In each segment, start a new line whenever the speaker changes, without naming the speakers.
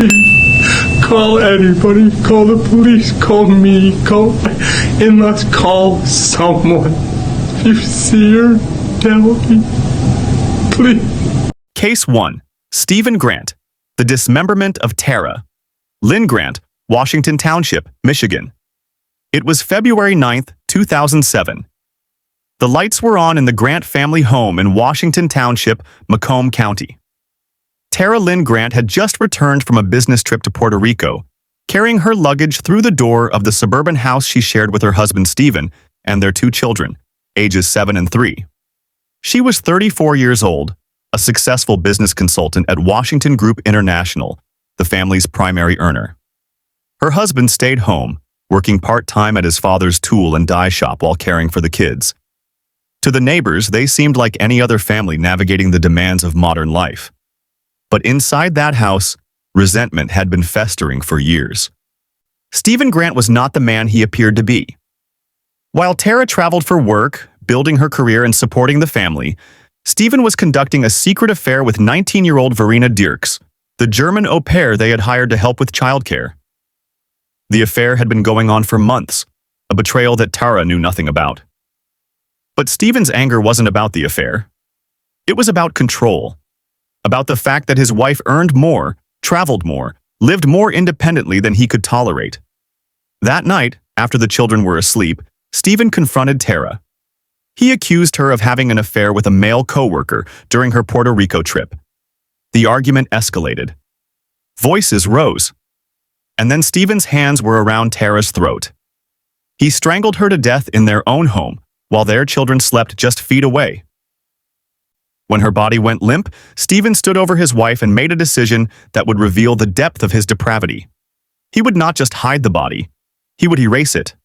Call anybody. Call the police. Call me. Call someone. If you see her, tell me. Please.
Case 1. Stephen Grant, the dismemberment of Tara. Lynn Grant, Washington Township, Michigan. It was February 9th, 2007. The lights were on in the Grant family home in Washington Township, Macomb County. Tara Lynn Grant had just returned from a business trip to Puerto Rico, carrying her luggage through the door of the suburban house she shared with her husband Stephen and their 2 children, ages 7 and 3. She was 34 years old, a successful business consultant at Washington Group International, the family's primary earner. Her husband stayed home, working part-time at his father's tool and die shop while caring for the kids. To the neighbors, they seemed like any other family navigating the demands of modern life. But inside that house, resentment had been festering for years. Stephen Grant was not the man he appeared to be. While Tara traveled for work, building her career and supporting the family, Stephen was conducting a secret affair with 19-year-old Verena Dirks, the German au pair they had hired to help with childcare. The affair had been going on for months, a betrayal that Tara knew nothing about. But Stephen's anger wasn't about the affair. It was about control, about the fact that his wife earned more, traveled more, lived more independently than he could tolerate. That night, after the children were asleep, Stephen confronted Tara. He accused her of having an affair with a male coworker during her Puerto Rico trip. The argument escalated. Voices rose. And then Stephen's hands were around Tara's throat. He strangled her to death in their own home, while their children slept just feet away. When her body went limp, Stephen stood over his wife and made a decision that would reveal the depth of his depravity. He would not just hide the body, he would erase it.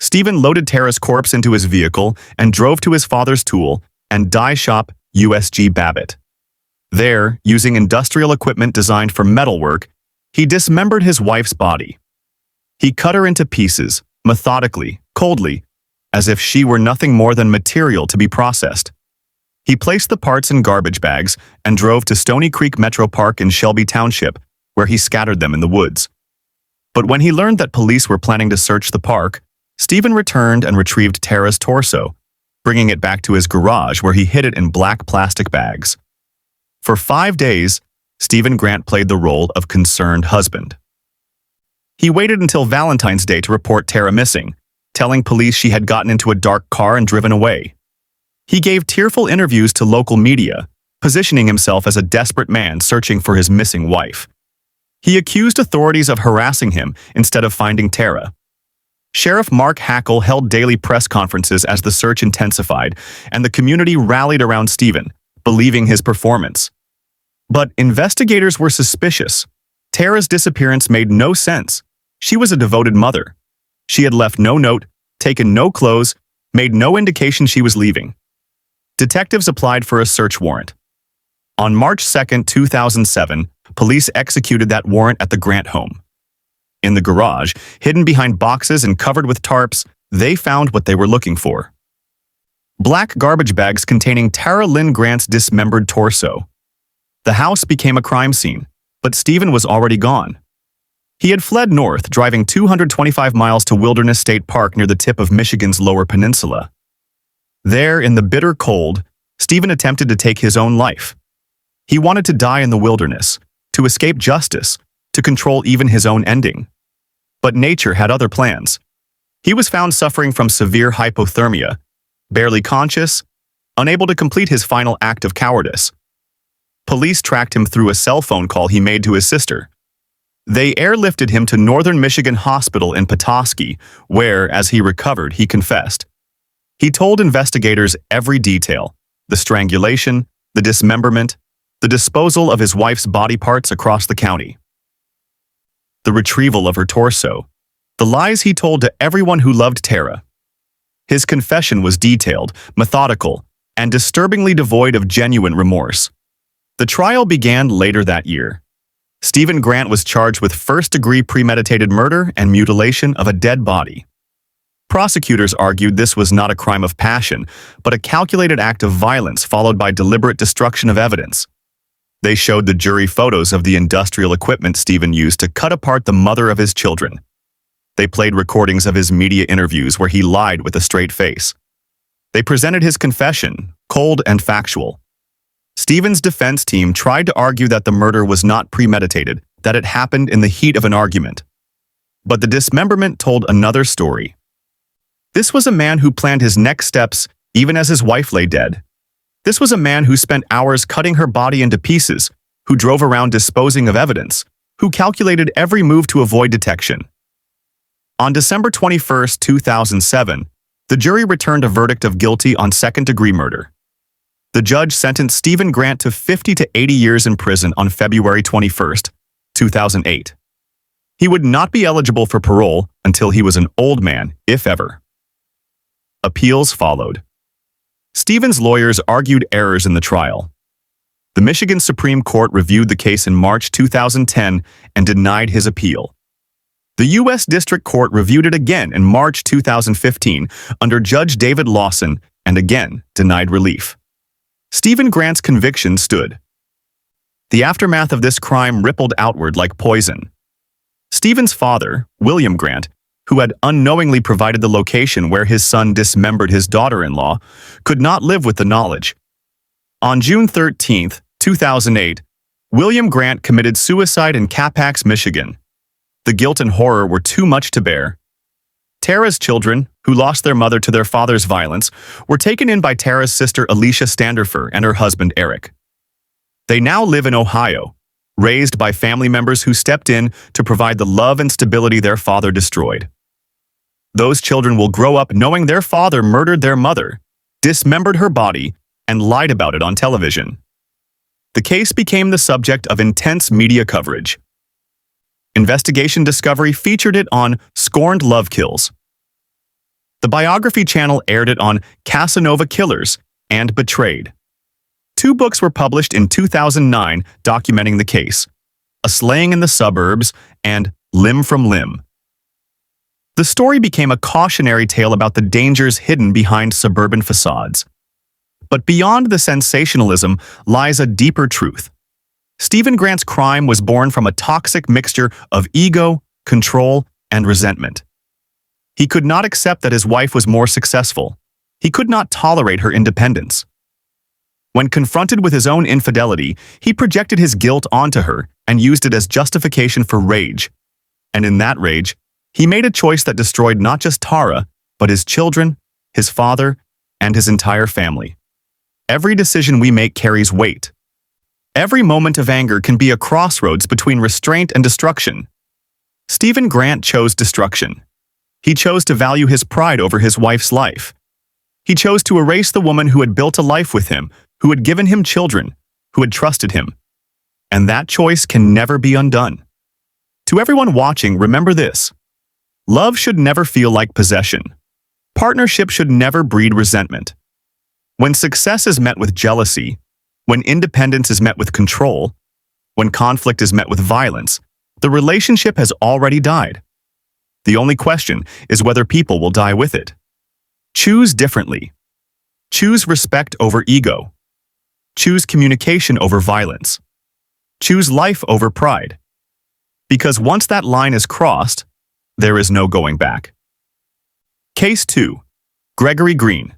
Stephen loaded Tara's corpse into his vehicle and drove to his father's tool and die shop, USG Babbitt. There, using industrial equipment designed for metalwork, he dismembered his wife's body. He cut her into pieces, methodically, coldly, as if she were nothing more than material to be processed. He placed the parts in garbage bags and drove to Stony Creek Metro Park in Shelby Township, where he scattered them in the woods. But when he learned that police were planning to search the park, Stephen returned and retrieved Tara's torso, bringing it back to his garage where he hid it in black plastic bags. For 5 days, Stephen Grant played the role of concerned husband. He waited until Valentine's Day to report Tara missing, telling police she had gotten into a dark car and driven away. He gave tearful interviews to local media, positioning himself as a desperate man searching for his missing wife. He accused authorities of harassing him instead of finding Tara. Sheriff Mark Hackle held daily press conferences as the search intensified, and the community rallied around Stephen, believing his performance. But investigators were suspicious. Tara's disappearance made no sense. She was a devoted mother. She had left no note, taken no clothes, made no indication she was leaving. Detectives applied for a search warrant. On March 2, 2007, police executed that warrant at the Grant home. In the garage, hidden behind boxes and covered with tarps, they found what they were looking for. Black garbage bags containing Tara Lynn Grant's dismembered torso. The house became a crime scene, but Stephen was already gone. He had fled north, driving 225 miles to Wilderness State Park near the tip of Michigan's Lower Peninsula. There, in the bitter cold, Stephen attempted to take his own life. He wanted to die in the wilderness, to escape justice, to control even his own ending. But nature had other plans. He was found suffering from severe hypothermia, barely conscious, unable to complete his final act of cowardice. Police tracked him through a cell phone call he made to his sister. They airlifted him to Northern Michigan Hospital in Petoskey, where, as he recovered, he confessed. He told investigators every detail: the strangulation, the dismemberment, the disposal of his wife's body parts across the county, the retrieval of her torso, the lies he told to everyone who loved Tara. His confession was detailed, methodical, and disturbingly devoid of genuine remorse. The trial began later that year. Stephen Grant was charged with first-degree premeditated murder and mutilation of a dead body. Prosecutors argued this was not a crime of passion, but a calculated act of violence followed by deliberate destruction of evidence. They showed the jury photos of the industrial equipment Stephen used to cut apart the mother of his children. They played recordings of his media interviews where he lied with a straight face. They presented his confession, cold and factual. Stephen's defense team tried to argue that the murder was not premeditated, that it happened in the heat of an argument. But the dismemberment told another story. This was a man who planned his next steps even as his wife lay dead. This was a man who spent hours cutting her body into pieces, who drove around disposing of evidence, who calculated every move to avoid detection. On December 21, 2007, the jury returned a verdict of guilty on second-degree murder. The judge sentenced Stephen Grant to 50 to 80 years in prison on February 21, 2008. He would not be eligible for parole until he was an old man, if ever. Appeals followed. Stephen's lawyers argued errors in the trial. The Michigan Supreme Court reviewed the case in March 2010 and denied his appeal. The U.S. District Court reviewed it again in March 2015 under Judge David Lawson and again denied relief. Stephen Grant's conviction stood. The aftermath of this crime rippled outward like poison. Stephen's father, William Grant, who had unknowingly provided the location where his son dismembered his daughter-in-law, could not live with the knowledge. On June 13, 2008, William Grant committed suicide in Capax, Michigan. The guilt and horror were too much to bear. Tara's children, who lost their mother to their father's violence, were taken in by Tara's sister Alicia Standerfer and her husband Eric. They now live in Ohio, raised by family members who stepped in to provide the love and stability their father destroyed. Those children will grow up knowing their father murdered their mother, dismembered her body, and lied about it on television. The case became the subject of intense media coverage. Investigation Discovery featured it on Scorned Love Kills. The Biography Channel aired it on Casanova Killers and Betrayed. 2 books were published in 2009 documenting the case, A Slaying in the Suburbs and Limb from Limb. The story became a cautionary tale about the dangers hidden behind suburban facades. But beyond the sensationalism lies a deeper truth. Stephen Grant's crime was born from a toxic mixture of ego, control, and resentment. He could not accept that his wife was more successful. He could not tolerate her independence. When confronted with his own infidelity, he projected his guilt onto her and used it as justification for rage. And in that rage, he made a choice that destroyed not just Tara, but his children, his father, and his entire family. Every decision we make carries weight. Every moment of anger can be a crossroads between restraint and destruction. Stephen Grant chose destruction. He chose to value his pride over his wife's life. He chose to erase the woman who had built a life with him, who had given him children, who had trusted him. And that choice can never be undone. To everyone watching, remember this. Love should never feel like possession. Partnership should never breed resentment. When success is met with jealousy, when independence is met with control, when conflict is met with violence, the relationship has already died. The only question is whether people will die with it. Choose differently. Choose respect over ego. Choose communication over violence. Choose life over pride. Because once that line is crossed, there is no going back. Case 2. Gregory Green.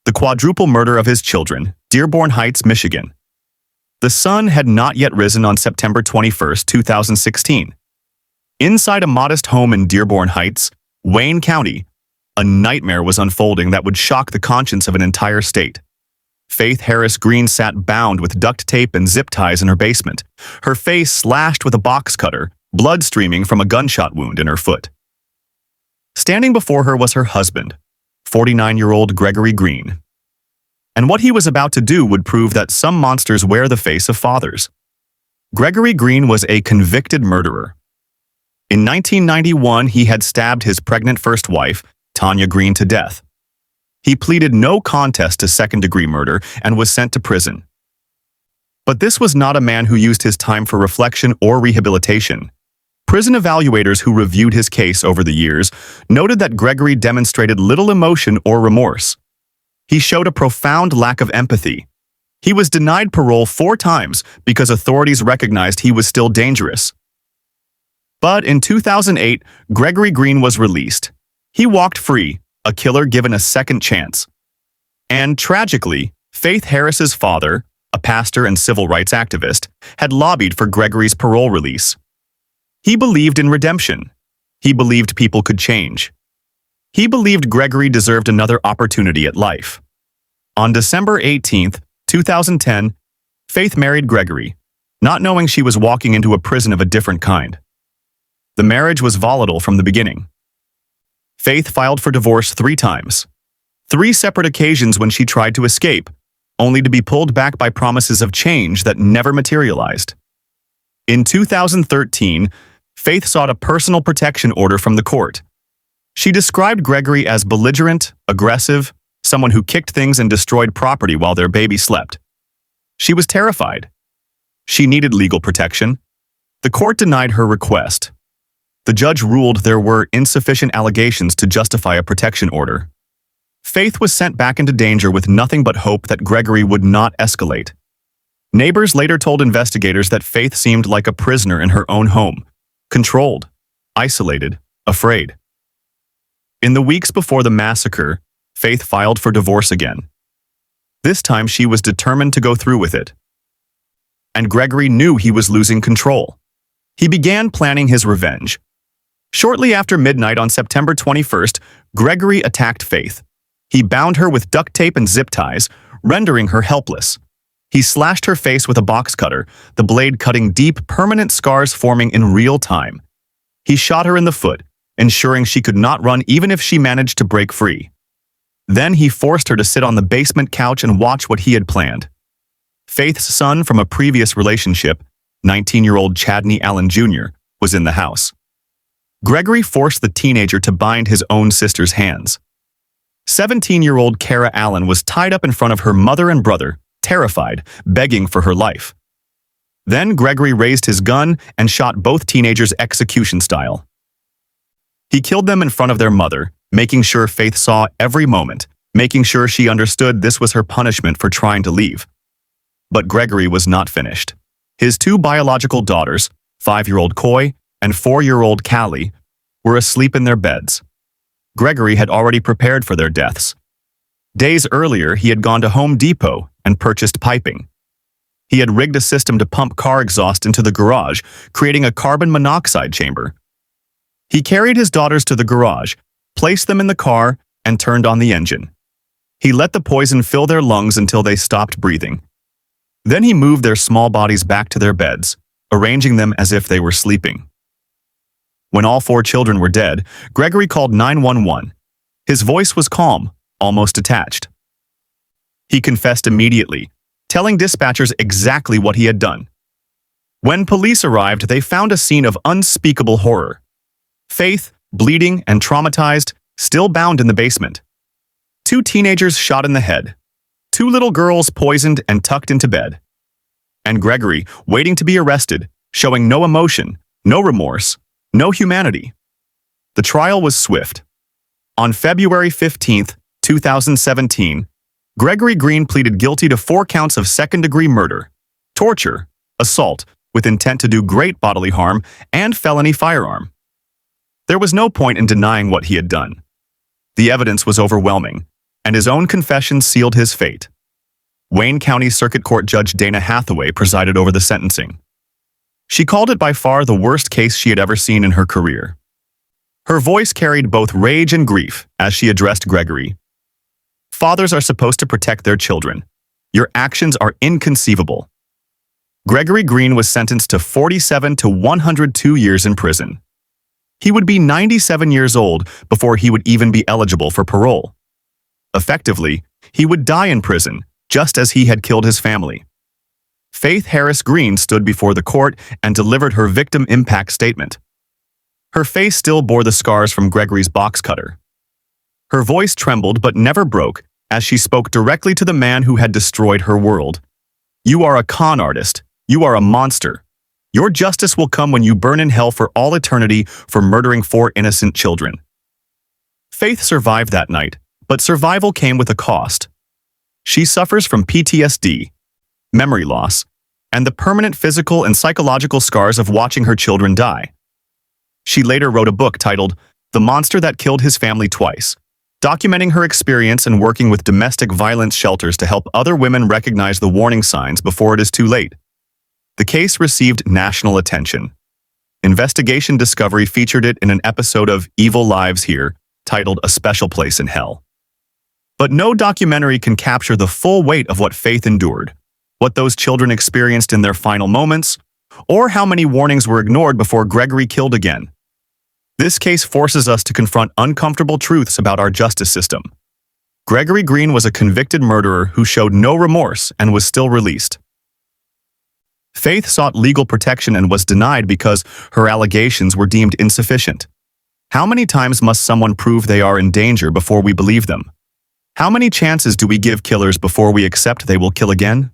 The quadruple murder of his children, Dearborn Heights, Michigan. The sun had not yet risen on September 21, 2016. Inside a modest home in Dearborn Heights, Wayne County, a nightmare was unfolding that would shock the conscience of an entire state. Faith Harris Green sat bound with duct tape and zip ties in her basement, her face slashed with a box cutter, blood streaming from a gunshot wound in her foot. Standing before her was her husband, 49-year-old Gregory Green. And what he was about to do would prove that some monsters wear the face of fathers. Gregory Green was a convicted murderer. In 1991, he had stabbed his pregnant first wife, Tanya Green, to death. He pleaded no contest to second-degree murder and was sent to prison. But this was not a man who used his time for reflection or rehabilitation. Prison evaluators who reviewed his case over the years noted that Gregory demonstrated little emotion or remorse. He showed a profound lack of empathy. He was denied parole 4 times because authorities recognized he was still dangerous. But in 2008, Gregory Green was released. He walked free, a killer given a second chance. And tragically, Faith Harris's father, a pastor and civil rights activist, had lobbied for Gregory's parole release. He believed in redemption. He believed people could change. He believed Gregory deserved another opportunity at life. On December 18, 2010, Faith married Gregory, not knowing she was walking into a prison of a different kind. The marriage was volatile from the beginning. Faith filed for divorce 3 times. 3 separate occasions when she tried to escape, only to be pulled back by promises of change that never materialized. In 2013, Faith sought a personal protection order from the court. She described Gregory as belligerent, aggressive, someone who kicked things and destroyed property while their baby slept. She was terrified. She needed legal protection. The court denied her request. The judge ruled there were insufficient allegations to justify a protection order. Faith was sent back into danger with nothing but hope that Gregory would not escalate. Neighbors later told investigators that Faith seemed like a prisoner in her own home, controlled, isolated, afraid. In the weeks before the massacre, Faith filed for divorce again. This time she was determined to go through with it. And Gregory knew he was losing control. He began planning his revenge. Shortly after midnight on September 21st, Gregory attacked Faith. He bound her with duct tape and zip ties, rendering her helpless. He slashed her face with a box cutter, the blade cutting deep, permanent scars forming in real time. He shot her in the foot, ensuring she could not run even if she managed to break free. Then he forced her to sit on the basement couch and watch what he had planned. Faith's son from a previous relationship, 19-year-old Chadney Allen Jr., was in the house. Gregory forced the teenager to bind his own sister's hands. 17-year-old Kara Allen was tied up in front of her mother and brother, terrified, begging for her life. Then Gregory raised his gun and shot both teenagers execution style. He killed them in front of their mother, making sure Faith saw every moment, making sure she understood this was her punishment for trying to leave. But Gregory was not finished. His 2 biological daughters, 5-year-old Coy and 4-year-old Callie, were asleep in their beds. Gregory had already prepared for their deaths. Days earlier, he had gone to Home Depot and purchased piping. He had rigged a system to pump car exhaust into the garage, creating a carbon monoxide chamber. He carried his daughters to the garage, placed them in the car, and turned on the engine. He let the poison fill their lungs until they stopped breathing. Then he moved their small bodies back to their beds, arranging them as if they were sleeping. When all 4 children were dead, Gregory called 911. His voice was calm, almost detached. He confessed immediately, telling dispatchers exactly what he had done. When police arrived, they found a scene of unspeakable horror. Faith, bleeding and traumatized, still bound in the basement. 2 teenagers shot in the head. 2 little girls poisoned and tucked into bed. And Gregory, waiting to be arrested, showing no emotion, no remorse, no humanity. The trial was swift. On February 15, 2017, Gregory Green pleaded guilty to 4 counts of second-degree murder, torture, assault with intent to do great bodily harm, and felony firearm. There was no point in denying what he had done. The evidence was overwhelming, and his own confession sealed his fate. Wayne County Circuit Court Judge Dana Hathaway presided over the sentencing. She called it by far the worst case she had ever seen in her career. Her voice carried both rage and grief as she addressed Gregory. Fathers are supposed to protect their children. Your actions are inconceivable. Gregory Green was sentenced to 47 to 102 years in prison. He would be 97 years old before he would even be eligible for parole. Effectively, he would die in prison, just as he had killed his family. Faith Harris Green stood before the court and delivered her victim impact statement. Her face still bore the scars from Gregory's box cutter. Her voice trembled but never broke as she spoke directly to the man who had destroyed her world. You are a con artist. You are a monster. Your justice will come when you burn in hell for all eternity for murdering 4 innocent children. Faith survived that night, but survival came with a cost. She suffers from PTSD, memory loss, and the permanent physical and psychological scars of watching her children die. She later wrote a book titled The Monster That Killed His Family Twice, documenting her experience in working with domestic violence shelters to help other women recognize the warning signs before it is too late. The case received national attention. Investigation Discovery featured it in an episode of Evil Lives Here, titled A Special Place in Hell. But no documentary can capture the full weight of what Faith endured, what those children experienced in their final moments, or how many warnings were ignored before Gregory killed again. This case forces us to confront uncomfortable truths about our justice system. Gregory Green was a convicted murderer who showed no remorse and was still released. Faith sought legal protection and was denied because her allegations were deemed insufficient. How many times must someone prove they are in danger before we believe them? How many chances do we give killers before we accept they will kill again?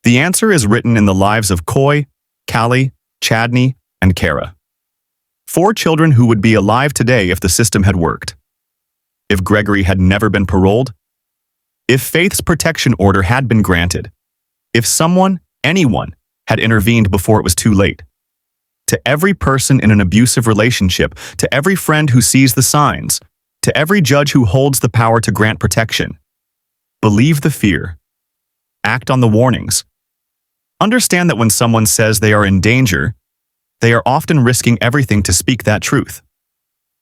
The answer is written in the lives of Coy, Callie, Chadney, and Kara. 4 children who would be alive today if the system had worked. If Gregory had never been paroled, if Faith's protection order had been granted, if someone, anyone, had intervened before it was too late. To every person in an abusive relationship, to every friend who sees the signs, to every judge who holds the power to grant protection, believe the fear. Act on the warnings. Understand that when someone says they are in danger, they are often risking everything to speak that truth.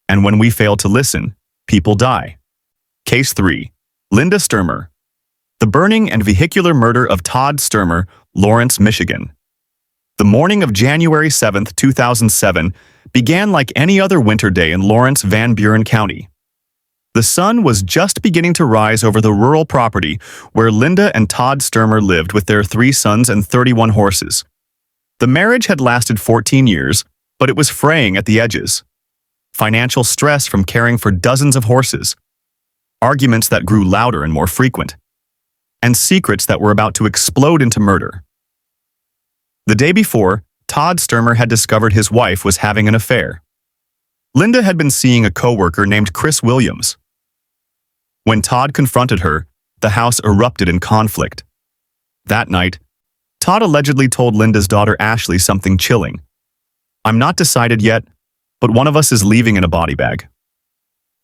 And when we fail to listen, people die. Case 3. Linda Sturmer. The burning and vehicular murder of Todd Sturmer, Lawrence, Michigan. The morning of January 7, 2007, began like any other winter day in Lawrence, Van Buren County. The sun was just beginning to rise over the rural property where Linda and Todd Sturmer lived with their 3 sons and 31 horses. The marriage had lasted 14 years, but it was fraying at the edges. Financial stress from caring for dozens of horses, arguments that grew louder and more frequent, and secrets that were about to explode into murder. The day before, Todd Sturmer had discovered his wife was having an affair. Linda had been seeing a coworker named Chris Williams. When Todd confronted her, the house erupted in conflict. That night, Todd allegedly told Linda's daughter Ashley something chilling. "I'm not decided yet, but one of us is leaving in a body bag."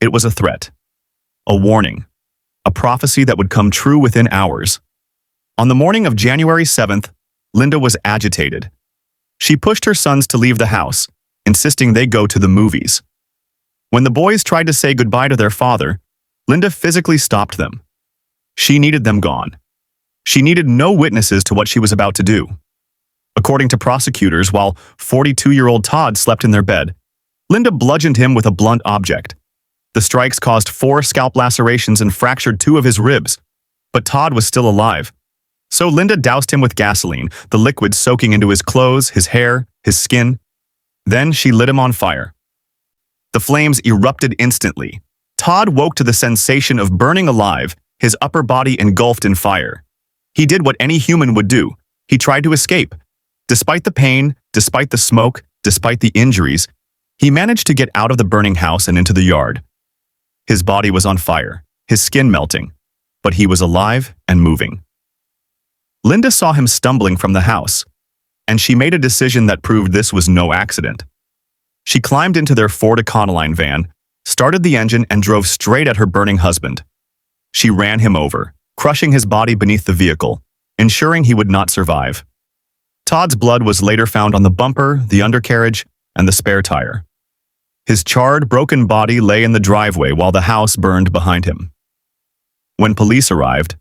It was a threat, a warning, a prophecy that would come true within hours. On the morning of January 7th, Linda was agitated. She pushed her sons to leave the house, insisting they go to the movies. When the boys tried to say goodbye to their father, Linda physically stopped them. She needed them gone. She needed no witnesses to what she was about to do. According to prosecutors, while 42-year-old Todd slept in their bed, Linda bludgeoned him with a blunt object. The strikes caused 4 scalp lacerations and fractured 2 of his ribs, but Todd was still alive. So Linda doused him with gasoline, the liquid soaking into his clothes, his hair, his skin. Then she lit him on fire. The flames erupted instantly. Todd woke to the sensation of burning alive, his upper body engulfed in fire. He did what any human would do. He tried to escape. Despite the pain, despite the smoke, despite the injuries, he managed to get out of the burning house and into the yard. His body was on fire, his skin melting, but he was alive and moving. Linda saw him stumbling from the house, and she made a decision that proved this was no accident. She climbed into their Ford Econoline van, started the engine, and drove straight at her burning husband. She ran him over, crushing his body beneath the vehicle, ensuring he would not survive. Todd's blood was later found on the bumper, the undercarriage, and the spare tire. His charred, broken body lay in the driveway while the house burned behind him. When police arrived,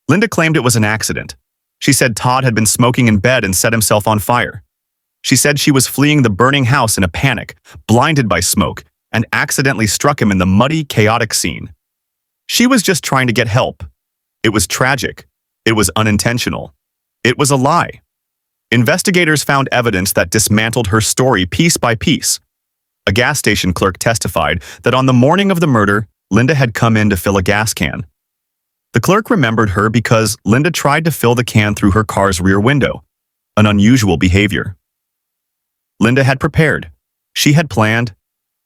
Linda claimed it was an accident. She said Todd had been smoking in bed and set himself on fire. She said she was fleeing the burning house in a panic, blinded by smoke, and accidentally struck him in the muddy, chaotic scene. She was just trying to get help. It was tragic. It was unintentional. It was a lie. Investigators found evidence that dismantled her story piece by piece. A gas station clerk testified that on the morning of the murder, Linda had come in to fill a gas can. The clerk remembered her because Linda tried to fill the can through her car's rear window, an unusual behavior. Linda had prepared. She had planned.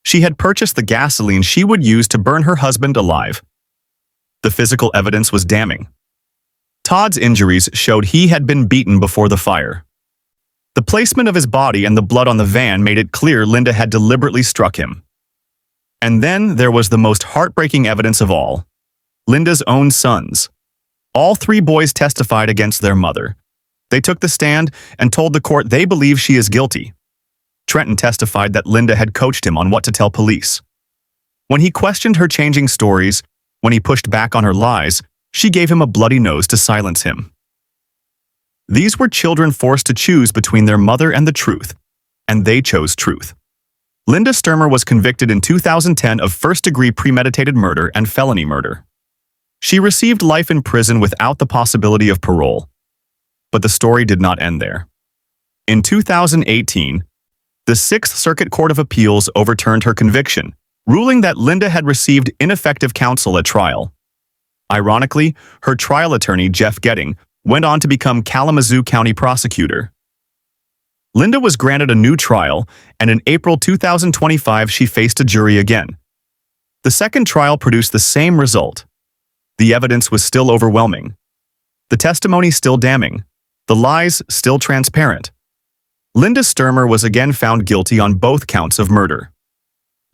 She had purchased the gasoline she would use to burn her husband alive. The physical evidence was damning. Todd's injuries showed he had been beaten before the fire. The placement of his body and the blood on the van made it clear Linda had deliberately struck him. And then there was the most heartbreaking evidence of all: Linda's own sons. All three boys testified against their mother. They took the stand and told the court they believe she is guilty. Trenton testified that Linda had coached him on what to tell police. When he questioned her changing stories, when he pushed back on her lies, she gave him a bloody nose to silence him. These were children forced to choose between their mother and the truth, and they chose truth. Linda Sturmer was convicted in 2010 of first-degree premeditated murder and felony murder. She received life in prison without the possibility of parole. But the story did not end there. In 2018, the Sixth Circuit Court of Appeals overturned her conviction, ruling that Linda had received ineffective counsel at trial. Ironically, her trial attorney, Jeff Getting, went on to become Kalamazoo County prosecutor. Linda was granted a new trial, and in April 2025 she faced a jury again. The second trial produced the same result. The evidence was still overwhelming. The testimony still damning. The lies still transparent. Linda Sturmer was again found guilty on both counts of murder.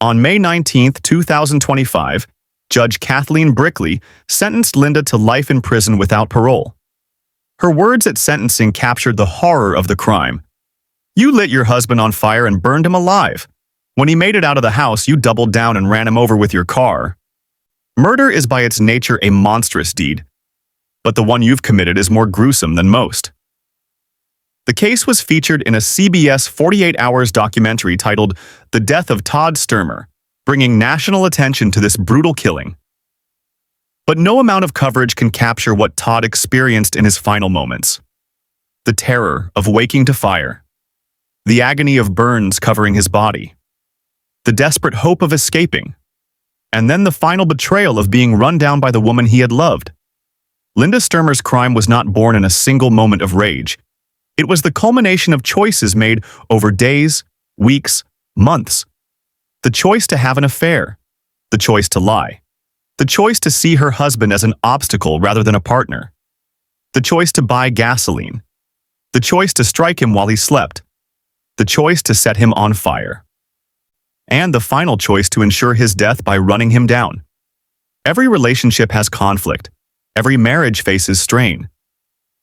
On May 19, 2025, Judge Kathleen Brickley sentenced Linda to life in prison without parole. Her words at sentencing captured the horror of the crime. "You lit your husband on fire and burned him alive. When he made it out of the house, you doubled down and ran him over with your car. Murder is by its nature a monstrous deed, but the one you've committed is more gruesome than most." The case was featured in a CBS 48 Hours documentary titled The Death of Todd Sturmer, bringing national attention to this brutal killing. But no amount of coverage can capture what Todd experienced in his final moments. The terror of waking to fire. The agony of burns covering his body. The desperate hope of escaping. And then the final betrayal of being run down by the woman he had loved. Linda Sturmer's crime was not born in a single moment of rage. It was the culmination of choices made over days, weeks, months. The choice to have an affair. The choice to lie. The choice to see her husband as an obstacle rather than a partner. The choice to buy gasoline. The choice to strike him while he slept. The choice to set him on fire. And the final choice to ensure his death by running him down. Every relationship has conflict. Every marriage faces strain.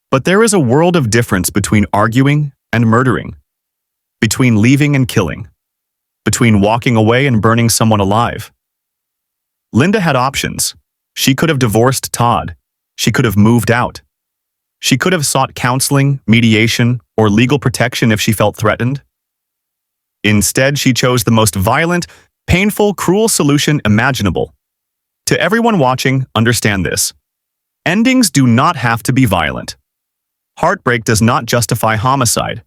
But there is a world of difference between arguing and murdering. Between leaving and killing. Between walking away and burning someone alive. Linda had options. She could have divorced Todd. She could have moved out. She could have sought counseling, mediation, or legal protection if she felt threatened. Instead, she chose the most violent, painful, cruel solution imaginable. To everyone watching, understand this. Endings do not have to be violent. Heartbreak does not justify homicide.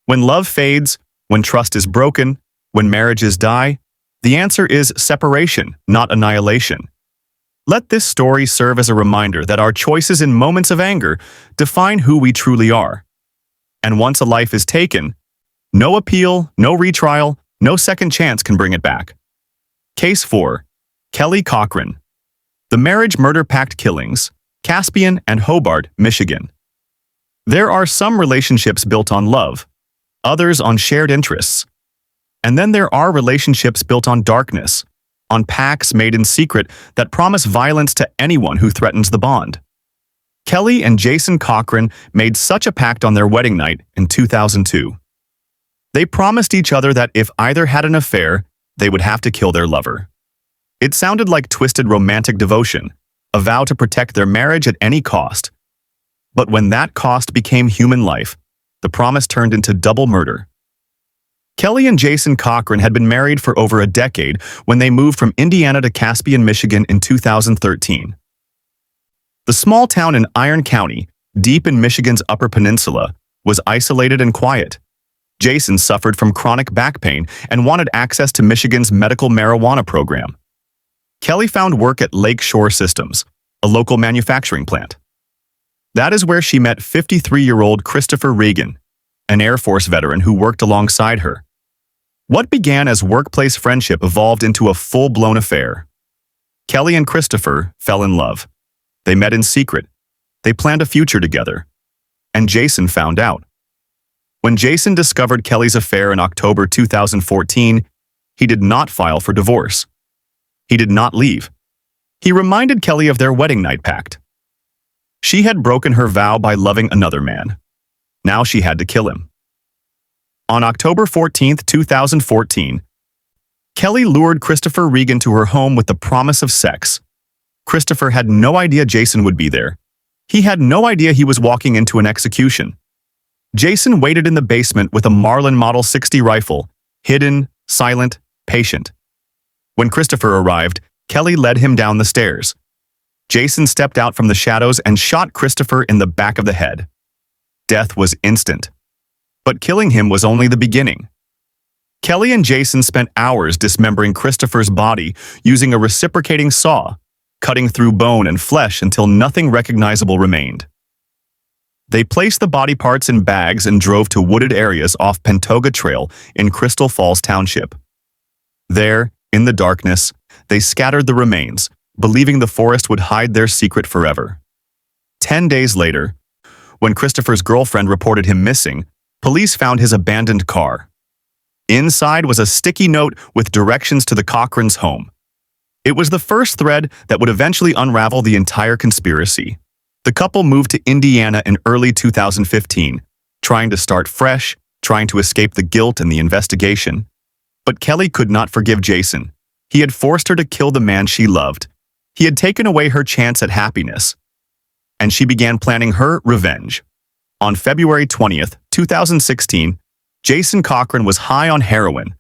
When love fades, when trust is broken, when marriages die, the answer is separation, not annihilation. Let this story serve as a reminder that our choices in moments of anger define who we truly are. And once a life is taken, no appeal, no retrial, no second chance can bring it back. Case 4. Kelly Cochran. The Marriage Murder Pact Killings, Caspian and Hobart, Michigan. There are some relationships built on love, others on shared interests. And then there are relationships built on darkness, on pacts made in secret that promise violence to anyone who threatens the bond. Kelly and Jason Cochran made such a pact on their wedding night in 2002. They promised each other that if either had an affair, they would have to kill their lover. It sounded like twisted romantic devotion, a vow to protect their marriage at any cost. But when that cost became human life, the promise turned into double murder. Kelly and Jason Cochran had been married for over a decade when they moved from Indiana to Caspian, Michigan in 2013. The small town in Iron County, deep in Michigan's Upper Peninsula, was isolated and quiet. Jason suffered from chronic back pain and wanted access to Michigan's medical marijuana program. Kelly found work at Lake Shore Systems, a local manufacturing plant. That is where she met 53-year-old Christopher Regan, an Air Force veteran who worked alongside her. What began as workplace friendship evolved into a full-blown affair. Kelly and Christopher fell in love. They met in secret. They planned a future together. And Jason found out. When Jason discovered Kelly's affair in October 2014, he did not file for divorce. He did not leave. He reminded Kelly of their wedding night pact. She had broken her vow by loving another man. Now she had to kill him. On October 14, 2014, Kelly lured Christopher Regan to her home with the promise of sex. Christopher had no idea Jason would be there. He had no idea he was walking into an execution. Jason waited in the basement with a Marlin Model 60 rifle, hidden, silent, patient. When Christopher arrived, Kelly led him down the stairs. Jason stepped out from the shadows and shot Christopher in the back of the head. Death was instant. But killing him was only the beginning. Kelly and Jason spent hours dismembering Christopher's body using a reciprocating saw, cutting through bone and flesh until nothing recognizable remained. They placed the body parts in bags and drove to wooded areas off Pentoga Trail in Crystal Falls Township. There, in the darkness, they scattered the remains, believing the forest would hide their secret forever. 10 days later, when Christopher's girlfriend reported him missing, police found his abandoned car. Inside was a sticky note with directions to the Cochrans' home. It was the first thread that would eventually unravel the entire conspiracy. The couple moved to Indiana in early 2015, trying to start fresh, trying to escape the guilt and the investigation. But Kelly could not forgive Jason. He had forced her to kill the man she loved. He had taken away her chance at happiness. And she began planning her revenge. On February 20th, 2016, Jason Cochran was high on heroin,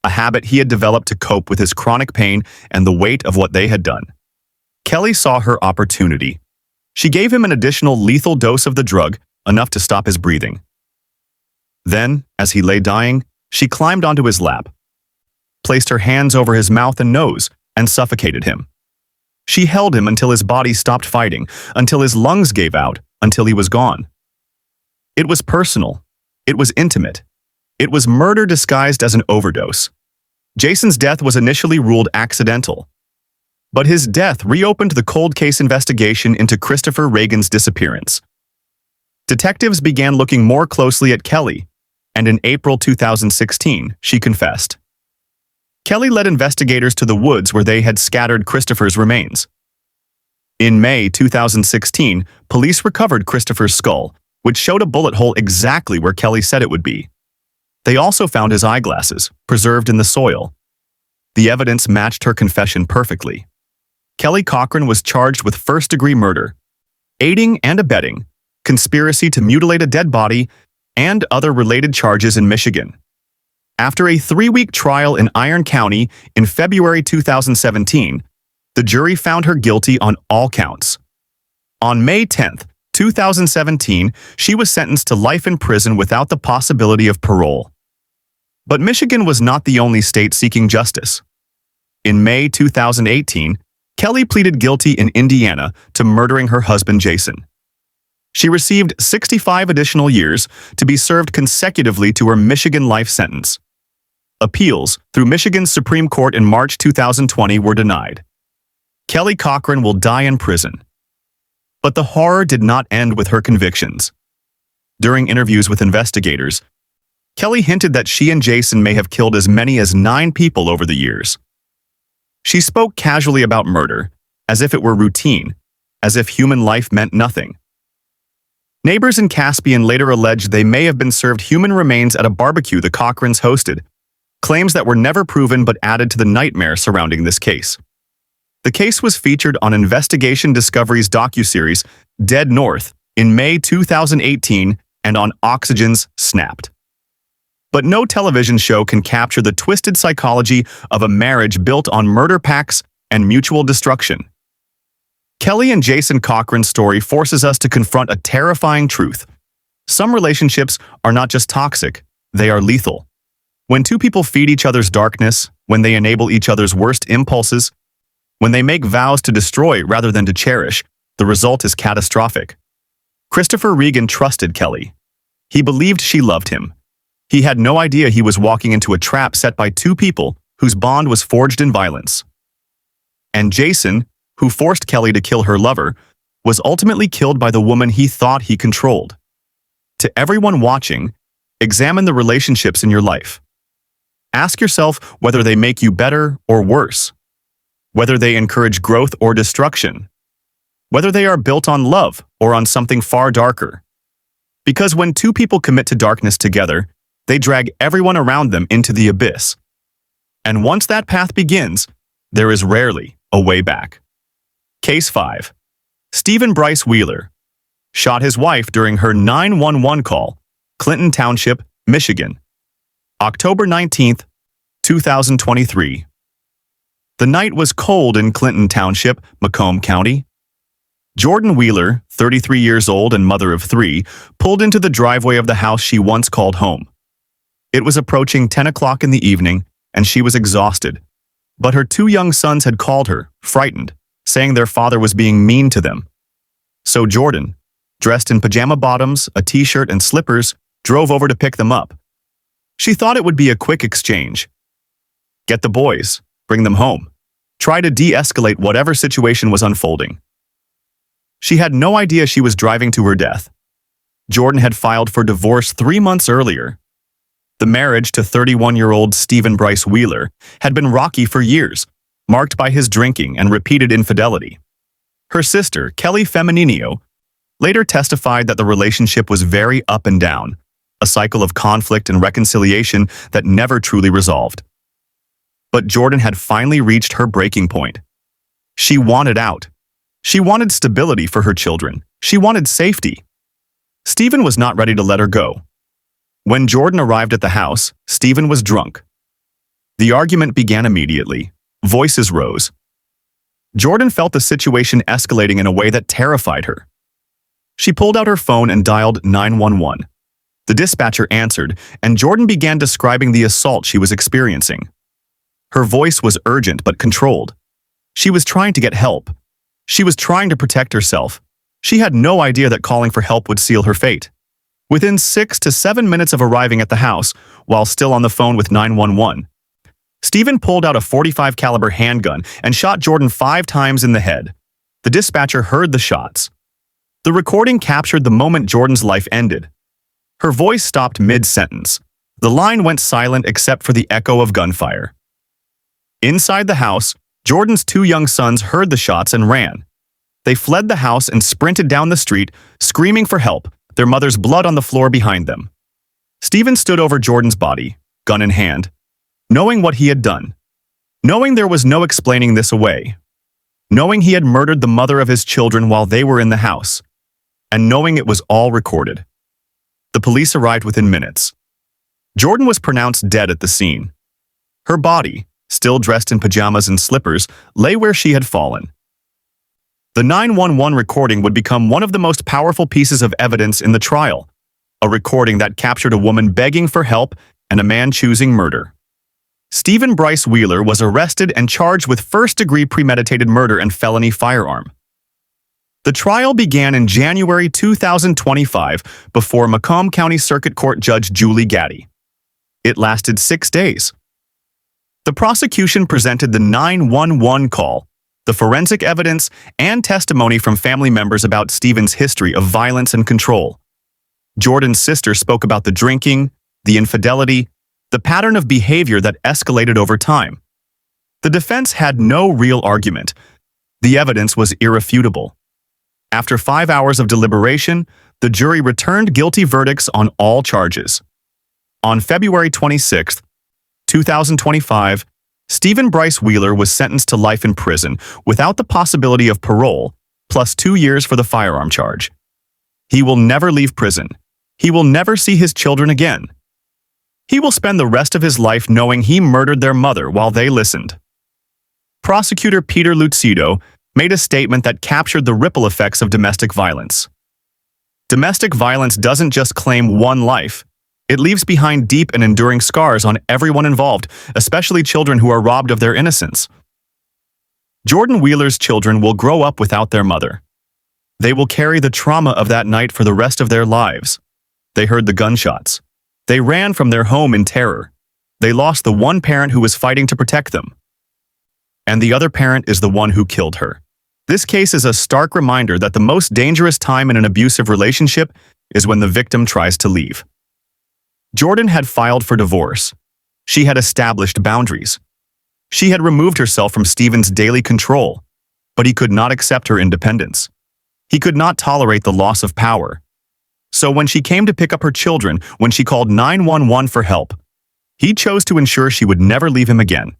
a habit he had developed to cope with his chronic pain and the weight of what they had done. Kelly saw her opportunity. She gave him an additional lethal dose of the drug, enough to stop his breathing. Then, as he lay dying, she climbed onto his lap, placed her hands over his mouth and nose, and suffocated him. She held him until his body stopped fighting, until his lungs gave out, until he was gone. It was personal. It was intimate. It was murder disguised as an overdose. Jason's death was initially ruled accidental. But his death reopened the cold case investigation into Christopher Regan's disappearance. Detectives began looking more closely at Kelly, and in April 2016, she confessed. Kelly led investigators to the woods where they had scattered Christopher's remains. In May 2016, police recovered Christopher's skull, which showed a bullet hole exactly where Kelly said it would be. They also found his eyeglasses, preserved in the soil. The evidence matched her confession perfectly. Kelly Cochran was charged with first-degree murder, aiding and abetting, conspiracy to mutilate a dead body, and other related charges in Michigan. After a 3-week trial in Iron County in February 2017, the jury found her guilty on all counts. On May 10, 2017, she was sentenced to life in prison without the possibility of parole. But Michigan was not the only state seeking justice. In May 2018, Kelly pleaded guilty in Indiana to murdering her husband Jason. She received 65 additional years to be served consecutively to her Michigan life sentence. Appeals through Michigan's Supreme Court in March 2020 were denied. Kelly Cochran will die in prison. But the horror did not end with her convictions. During interviews with investigators, Kelly hinted that she and Jason may have killed as many as 9 people over the years. She spoke casually about murder, as if it were routine, as if human life meant nothing. Neighbors in Caspian later alleged they may have been served human remains at a barbecue the Cochrans hosted, claims that were never proven but added to the nightmare surrounding this case. The case was featured on Investigation Discovery's docuseries Dead North in May 2018 and on Oxygen's Snapped. But no television show can capture the twisted psychology of a marriage built on murder pacts and mutual destruction. Kelly and Jason Cochran's story forces us to confront a terrifying truth. Some relationships are not just toxic, they are lethal. When two people feed each other's darkness, when they enable each other's worst impulses, when they make vows to destroy rather than to cherish, the result is catastrophic. Christopher Regan trusted Kelly. He believed she loved him. He had no idea he was walking into a trap set by two people whose bond was forged in violence. And Jason, who forced Kelly to kill her lover, was ultimately killed by the woman he thought he controlled. To everyone watching, examine the relationships in your life. Ask yourself whether they make you better or worse, whether they encourage growth or destruction, whether they are built on love or on something far darker. Because when two people commit to darkness together, they drag everyone around them into the abyss. And once that path begins, there is rarely a way back. Case 5. Stephen Bryce Wheeler shot his wife during her 911 call, Clinton Township, Michigan, October 19, 2023. The night was cold in Clinton Township, Macomb County. Jordan Wheeler, 33 years old and mother of 3, pulled into the driveway of the house she once called home. It was approaching 10 o'clock in the evening, and she was exhausted. But her 2 young sons had called her, frightened, saying their father was being mean to them. So Jordan, dressed in pajama bottoms, a t-shirt, and slippers, drove over to pick them up. She thought it would be a quick exchange. Get the boys, bring them home. Try to de-escalate whatever situation was unfolding. She had no idea she was driving to her death. Jordan had filed for divorce 3 months earlier. The marriage to 31-year-old Stephen Bryce Wheeler had been rocky for years, marked by his drinking and repeated infidelity. Her sister, Kelly Cochran, later testified that the relationship was very up and down, a cycle of conflict and reconciliation that never truly resolved. But Jordan had finally reached her breaking point. She wanted out. She wanted stability for her children. She wanted safety. Stephen was not ready to let her go. When Jordan arrived at the house, Stephen was drunk. The argument began immediately. Voices rose. Jordan felt the situation escalating in a way that terrified her. She pulled out her phone and dialed 911. The dispatcher answered, and Jordan began describing the assault she was experiencing. Her voice was urgent but controlled. She was trying to get help. She was trying to protect herself. She had no idea that calling for help would seal her fate. Within 6 to 7 minutes of arriving at the house, while still on the phone with 911, Stephen pulled out a .45 caliber handgun and shot Jordan 5 times in the head. The dispatcher heard the shots. The recording captured the moment Jordan's life ended. Her voice stopped mid-sentence. The line went silent except for the echo of gunfire. Inside the house, Jordan's 2 young sons heard the shots and ran. They fled the house and sprinted down the street, screaming for help, their mother's blood on the floor behind them. Stephen stood over Jordan's body, gun in hand, knowing what he had done, knowing there was no explaining this away, knowing he had murdered the mother of his children while they were in the house, and knowing it was all recorded. The police arrived within minutes. Jordan was pronounced dead at the scene. Her body, still dressed in pajamas and slippers, lay where she had fallen. The 911 recording would become one of the most powerful pieces of evidence in the trial, a recording that captured a woman begging for help and a man choosing murder. Stephen Bryce Wheeler was arrested and charged with first-degree premeditated murder and felony firearm. The trial began in January 2025 before Macomb County Circuit Court Judge Julie Gaddy. It lasted 6 days. The prosecution presented the 911 call, the forensic evidence, and testimony from family members about Stephen's history of violence and control. Jordan's sister spoke about the drinking, the infidelity, the pattern of behavior that escalated over time. The defense had no real argument. The evidence was irrefutable. After 5 hours of deliberation, the jury returned guilty verdicts on all charges. On February 26, 2025, Stephen Bryce Wheeler was sentenced to life in prison without the possibility of parole, plus 2 years for the firearm charge. He will never leave prison. He will never see his children again. He will spend the rest of his life knowing he murdered their mother while they listened. Prosecutor Peter Lucido made a statement that captured the ripple effects of domestic violence. Domestic violence doesn't just claim one life. It leaves behind deep and enduring scars on everyone involved, especially children who are robbed of their innocence. Jordan Wheeler's children will grow up without their mother. They will carry the trauma of that night for the rest of their lives. They heard the gunshots. They ran from their home in terror. They lost the one parent who was fighting to protect them. And the other parent is the one who killed her. This case is a stark reminder that the most dangerous time in an abusive relationship is when the victim tries to leave. Jordan had filed for divorce. She had established boundaries. She had removed herself from Stephen's daily control, but he could not accept her independence. He could not tolerate the loss of power. So when she came to pick up her children, when she called 911 for help, he chose to ensure she would never leave him again.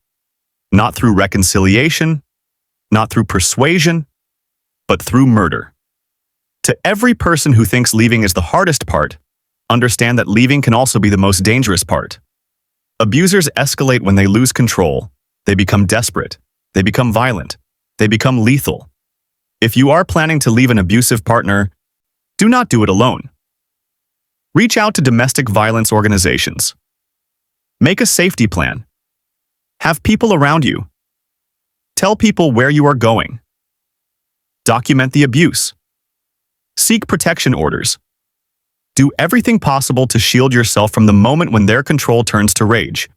Not through reconciliation, not through persuasion, but through murder. To every person who thinks leaving is the hardest part, understand that leaving can also be the most dangerous part. Abusers escalate when they lose control. They become desperate. They become violent. They become lethal. If you are planning to leave an abusive partner, do not do it alone. Reach out to domestic violence organizations. Make a safety plan. Have people around you. Tell people where you are going. Document the abuse. Seek protection orders. Do everything possible to shield yourself from the moment when their control turns to rage.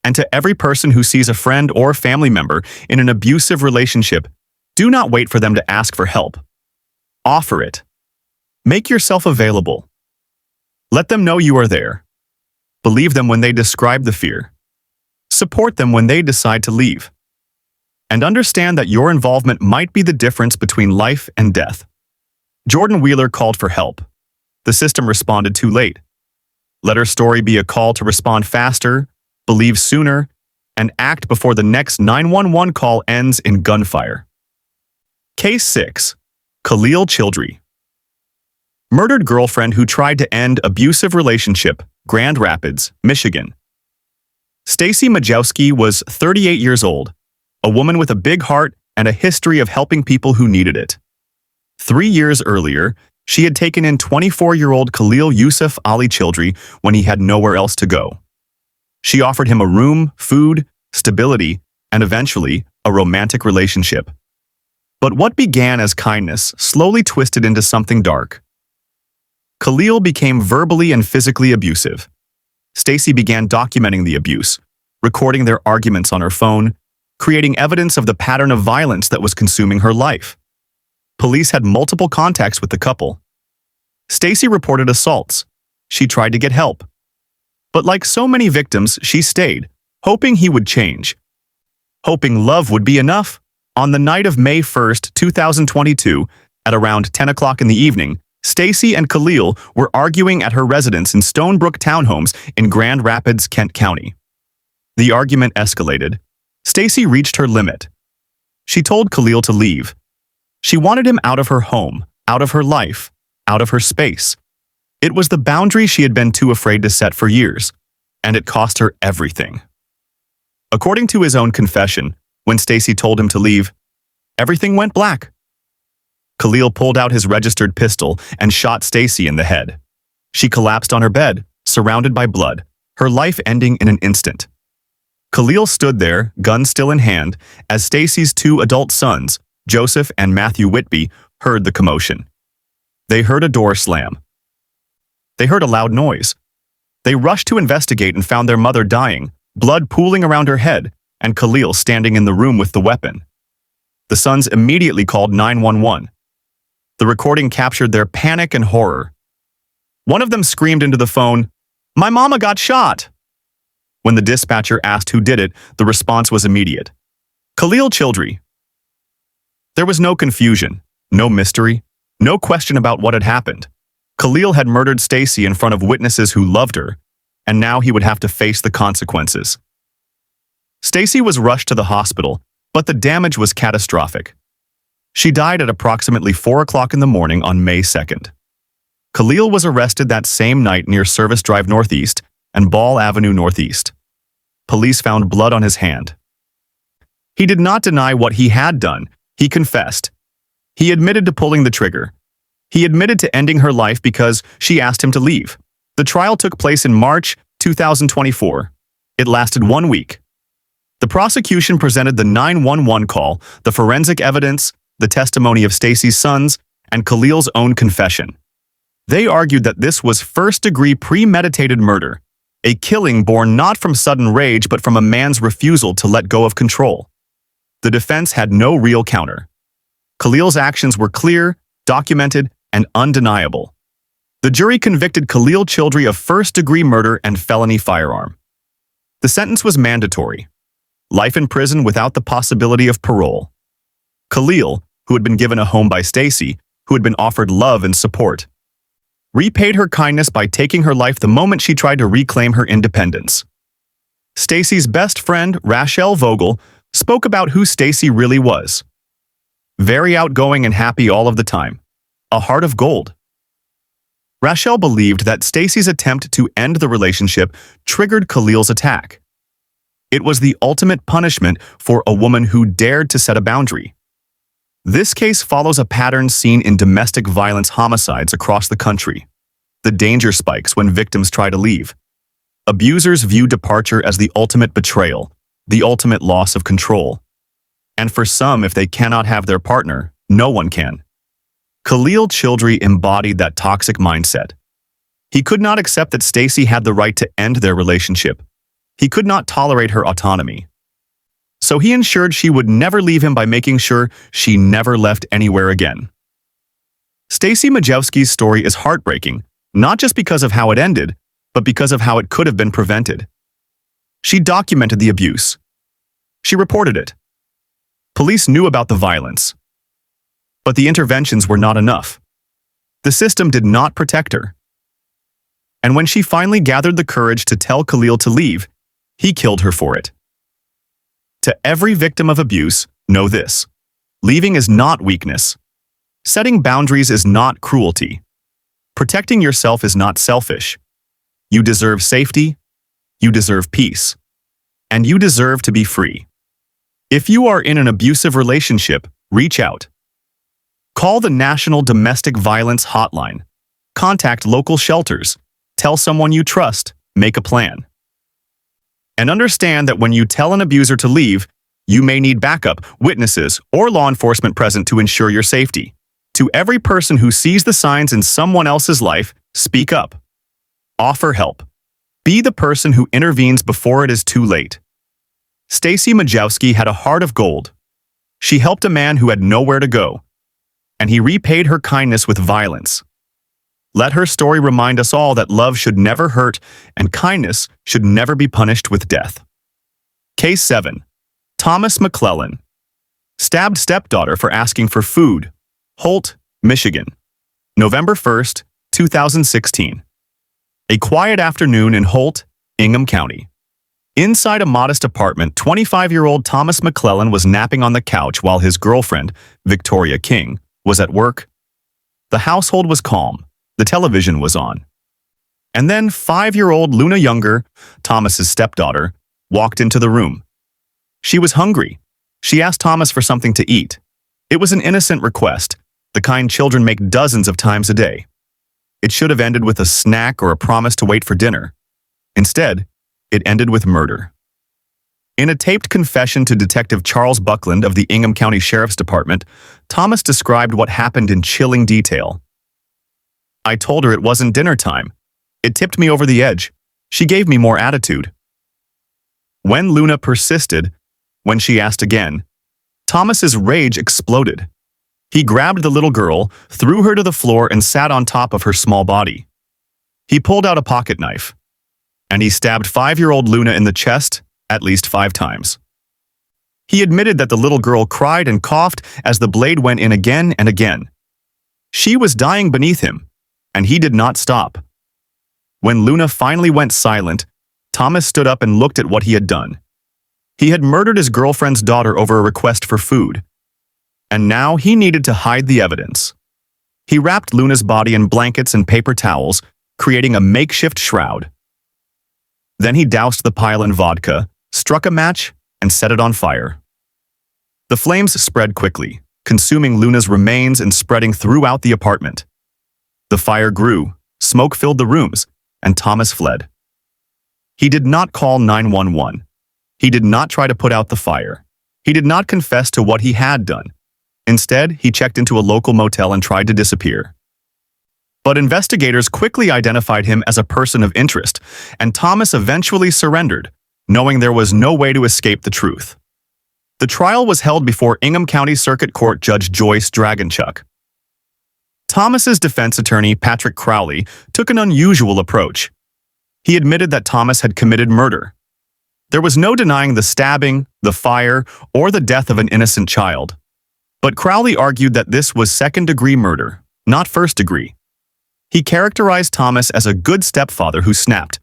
And to every person who sees a friend or family member in an abusive relationship, do not wait for them to ask for help. Offer it. Make yourself available. Let them know you are there. Believe them when they describe the fear. Support them when they decide to leave. And understand that your involvement might be the difference between life and death. Jordan Wheeler called for help. The system responded too late. Let her story be a call to respond faster, believe sooner, and act before the next 911 call ends in gunfire. Case 6. Khalil Childry. Murdered girlfriend who tried to end abusive relationship, Grand Rapids, Michigan. Stacy Majewski was 38 years old, a woman with a big heart and a history of helping people who needed it. 3 years earlier, she had taken in 24-year-old Khalil Yusuf Ali Childry when he had nowhere else to go. She offered him a room, food, stability, and eventually, a romantic relationship. But what began as kindness slowly twisted into something dark. Khalil became verbally and physically abusive. Stacy began documenting the abuse, recording their arguments on her phone, creating evidence of the pattern of violence that was consuming her life. Police had multiple contacts with the couple. Stacy reported assaults. She tried to get help. But like so many victims, she stayed, hoping he would change. Hoping love would be enough. On the night of May 1st, 2022, at around 10 o'clock in the evening, Stacy and Khalil were arguing at her residence in Stonebrook Townhomes in Grand Rapids, Kent County. The argument escalated. Stacy reached her limit. She told Khalil to leave. She wanted him out of her home, out of her life, out of her space. It was the boundary she had been too afraid to set for years, and it cost her everything. According to his own confession, when Stacy told him to leave, everything went black. Khalil pulled out his registered pistol and shot Stacy in the head. She collapsed on her bed, surrounded by blood, her life ending in an instant. Khalil stood there, gun still in hand, as Stacy's 2 adult sons, Joseph and Matthew Whitby, heard the commotion. They heard a door slam. They heard a loud noise. They rushed to investigate and found their mother dying, blood pooling around her head, and Khalil standing in the room with the weapon. The sons immediately called 911. The recording captured their panic and horror. One of them screamed into the phone, "My mama got shot!" When the dispatcher asked who did it, the response was immediate. Khalil Childry. There was no confusion, no mystery, no question about what had happened. Khalil had murdered Stacy in front of witnesses who loved her, and now he would have to face the consequences. Stacy was rushed to the hospital, but the damage was catastrophic. She died at approximately 4 o'clock in the morning on May 2nd. Khalil was arrested that same night near Service Drive Northeast and Ball Avenue Northeast. Police found blood on his hand. He did not deny what he had done. He confessed. He admitted to pulling the trigger. He admitted to ending her life because she asked him to leave. The trial took place in March 2024. It lasted 1 week. The prosecution presented the 911 call, the forensic evidence, the testimony of Stacy's sons, and Khalil's own confession. They argued that this was first-degree premeditated murder, a killing born not from sudden rage but from a man's refusal to let go of control. The defense had no real counter. Khalil's actions were clear, documented, and undeniable. The jury convicted Khalil Childrey of first-degree murder and felony firearm. The sentence was mandatory: life in prison without the possibility of parole. Khalil, who had been given a home by Stacy, who had been offered love and support, repaid her kindness by taking her life the moment she tried to reclaim her independence. Stacy's best friend, Rachel Vogel, spoke about who Stacy really was. Very outgoing and happy all of the time. A heart of gold. Rachel believed that Stacy's attempt to end the relationship triggered Khalil's attack. It was the ultimate punishment for a woman who dared to set a boundary. This case follows a pattern seen in domestic violence homicides across the country. The danger spikes when victims try to leave. Abusers view departure as the ultimate betrayal, the ultimate loss of control. And for some, if they cannot have their partner, no one can. Khalil Childrey embodied that toxic mindset. He could not accept that Stacy had the right to end their relationship. He could not tolerate her autonomy. So he ensured she would never leave him by making sure she never left anywhere again. Stacy Majewski's story is heartbreaking, not just because of how it ended, but because of how it could have been prevented. She documented the abuse. She reported it. Police knew about the violence. But the interventions were not enough. The system did not protect her. And when she finally gathered the courage to tell Khalil to leave, he killed her for it. To every victim of abuse, know this: leaving is not weakness. Setting boundaries is not cruelty. Protecting yourself is not selfish. You deserve safety, you deserve peace, and you deserve to be free. If you are in an abusive relationship, reach out. Call the National Domestic Violence Hotline. Contact local shelters. Tell someone you trust. Make a plan. And understand that when you tell an abuser to leave, you may need backup, witnesses, or law enforcement present to ensure your safety. To every person who sees the signs in someone else's life, speak up. Offer help. Be the person who intervenes before it is too late. Stacy Majewski had a heart of gold. She helped a man who had nowhere to go, and he repaid her kindness with violence. Let her story remind us all that love should never hurt and kindness should never be punished with death. Case 7. Thomas McClellan. Stabbed stepdaughter for asking for food. Holt, Michigan. November 1st, 2016. A quiet afternoon in Holt, Ingham County. Inside a modest apartment, 25-year-old Thomas McClellan was napping on the couch while his girlfriend, Victoria King, was at work. The household was calm. The television was on. And then 5-year-old Luna Younger, Thomas's stepdaughter, walked into the room. She was hungry. She asked Thomas for something to eat. It was an innocent request, the kind children make dozens of times a day. It should have ended with a snack or a promise to wait for dinner. Instead, it ended with murder. In a taped confession to Detective Charles Buckland of the Ingham County Sheriff's Department, Thomas described what happened in chilling detail. I told her it wasn't dinner time. It tipped me over the edge. She gave me more attitude. When Luna persisted, when she asked again, Thomas's rage exploded. He grabbed the little girl, threw her to the floor, and sat on top of her small body. He pulled out a pocket knife, and he stabbed 5-year-old Luna in the chest at least 5 times. He admitted that the little girl cried and coughed as the blade went in again and again. She was dying beneath him, and he did not stop. When Luna finally went silent, Thomas stood up and looked at what he had done. He had murdered his girlfriend's daughter over a request for food. And now he needed to hide the evidence. He wrapped Luna's body in blankets and paper towels, creating a makeshift shroud. Then he doused the pile in vodka, struck a match, and set it on fire. The flames spread quickly, consuming Luna's remains and spreading throughout the apartment. The fire grew, smoke filled the rooms, and Thomas fled. He did not call 911. He did not try to put out the fire. He did not confess to what he had done. Instead, he checked into a local motel and tried to disappear. But investigators quickly identified him as a person of interest, and Thomas eventually surrendered, knowing there was no way to escape the truth. The trial was held before Ingham County Circuit Court Judge Joyce Dragonchuk. Thomas's defense attorney, Patrick Crowley, took an unusual approach. He admitted that Thomas had committed murder. There was no denying the stabbing, the fire, or the death of an innocent child. But Crowley argued that this was second-degree murder, not first-degree. He characterized Thomas as a good stepfather who snapped,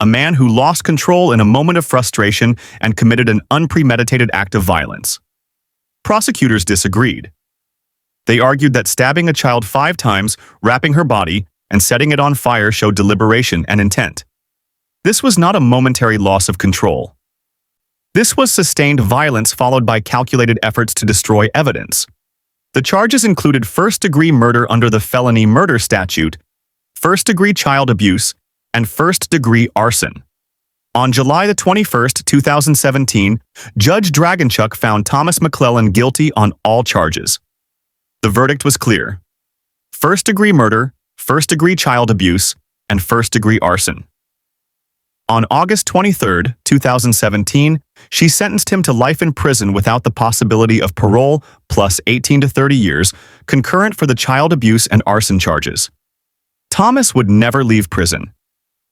a man who lost control in a moment of frustration and committed an unpremeditated act of violence. Prosecutors disagreed. They argued that stabbing a child 5 times, wrapping her body, and setting it on fire showed deliberation and intent. This was not a momentary loss of control. This was sustained violence followed by calculated efforts to destroy evidence. The charges included first-degree murder under the felony murder statute, first-degree child abuse, and first-degree arson. On July 21, 2017, Judge Dragonchuk found Thomas McClellan guilty on all charges. The verdict was clear: first-degree murder, first-degree child abuse, and first-degree arson. On August 23, 2017, she sentenced him to life in prison without the possibility of parole plus 18 to 30 years, concurrent for the child abuse and arson charges. Thomas would never leave prison.